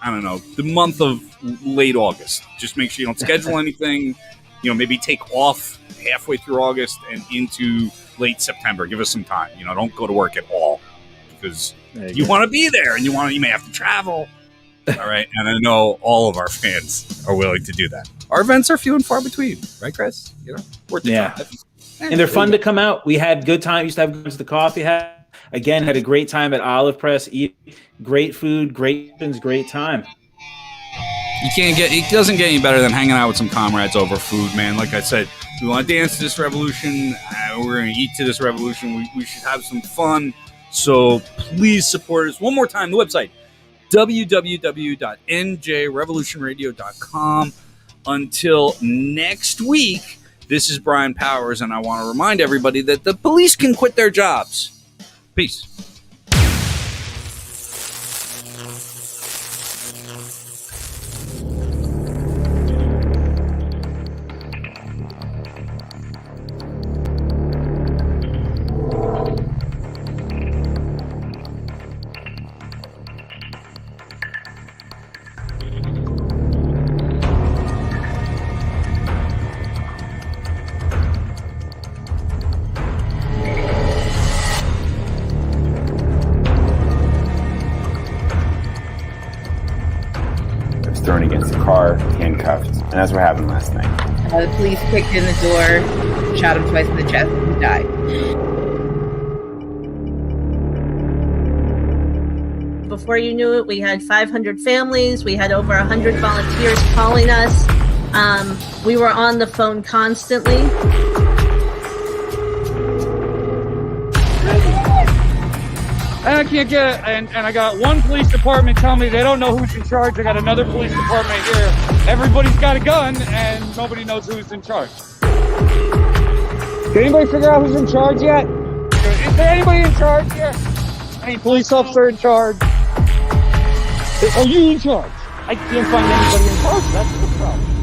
the month of late August. Just make sure you don't schedule anything. Maybe take off halfway through August and into late September. Give us some time. Don't go to work at all because you want to be there and you may have to travel. All right. And I know all of our fans are willing to do that. Our events are few and far between. Right, Chris? Worth the drive. And they're fun to come out. We had good time. Used to have going to the coffee house. Again, had a great time at Olive Press. Eat great food, great time. It doesn't get any better than hanging out with some comrades over food, man. Like I said, we want to dance to this revolution. We're going to eat to this revolution. We should have some fun. So please support us. One more time, the website, www.njrevolutionradio.com. Until next week, this is Brian Powers, and I want to remind everybody that the police can quit their jobs. Peace. Thrown against the car, handcuffed, and that's what happened last night. The police kicked in the door, shot him twice in the chest, and he died. Before you knew it, we had 500 families. We had over 100 volunteers calling us. We were on the phone constantly. And I can't get and I got one police department telling me they don't know who's in charge. I got another police department here. Everybody's got a gun and nobody knows who's in charge. Did anybody figure out who's in charge yet? Is there anybody in charge here? Any police officer in charge? Are you in charge? I can't find anybody in charge. That's the problem.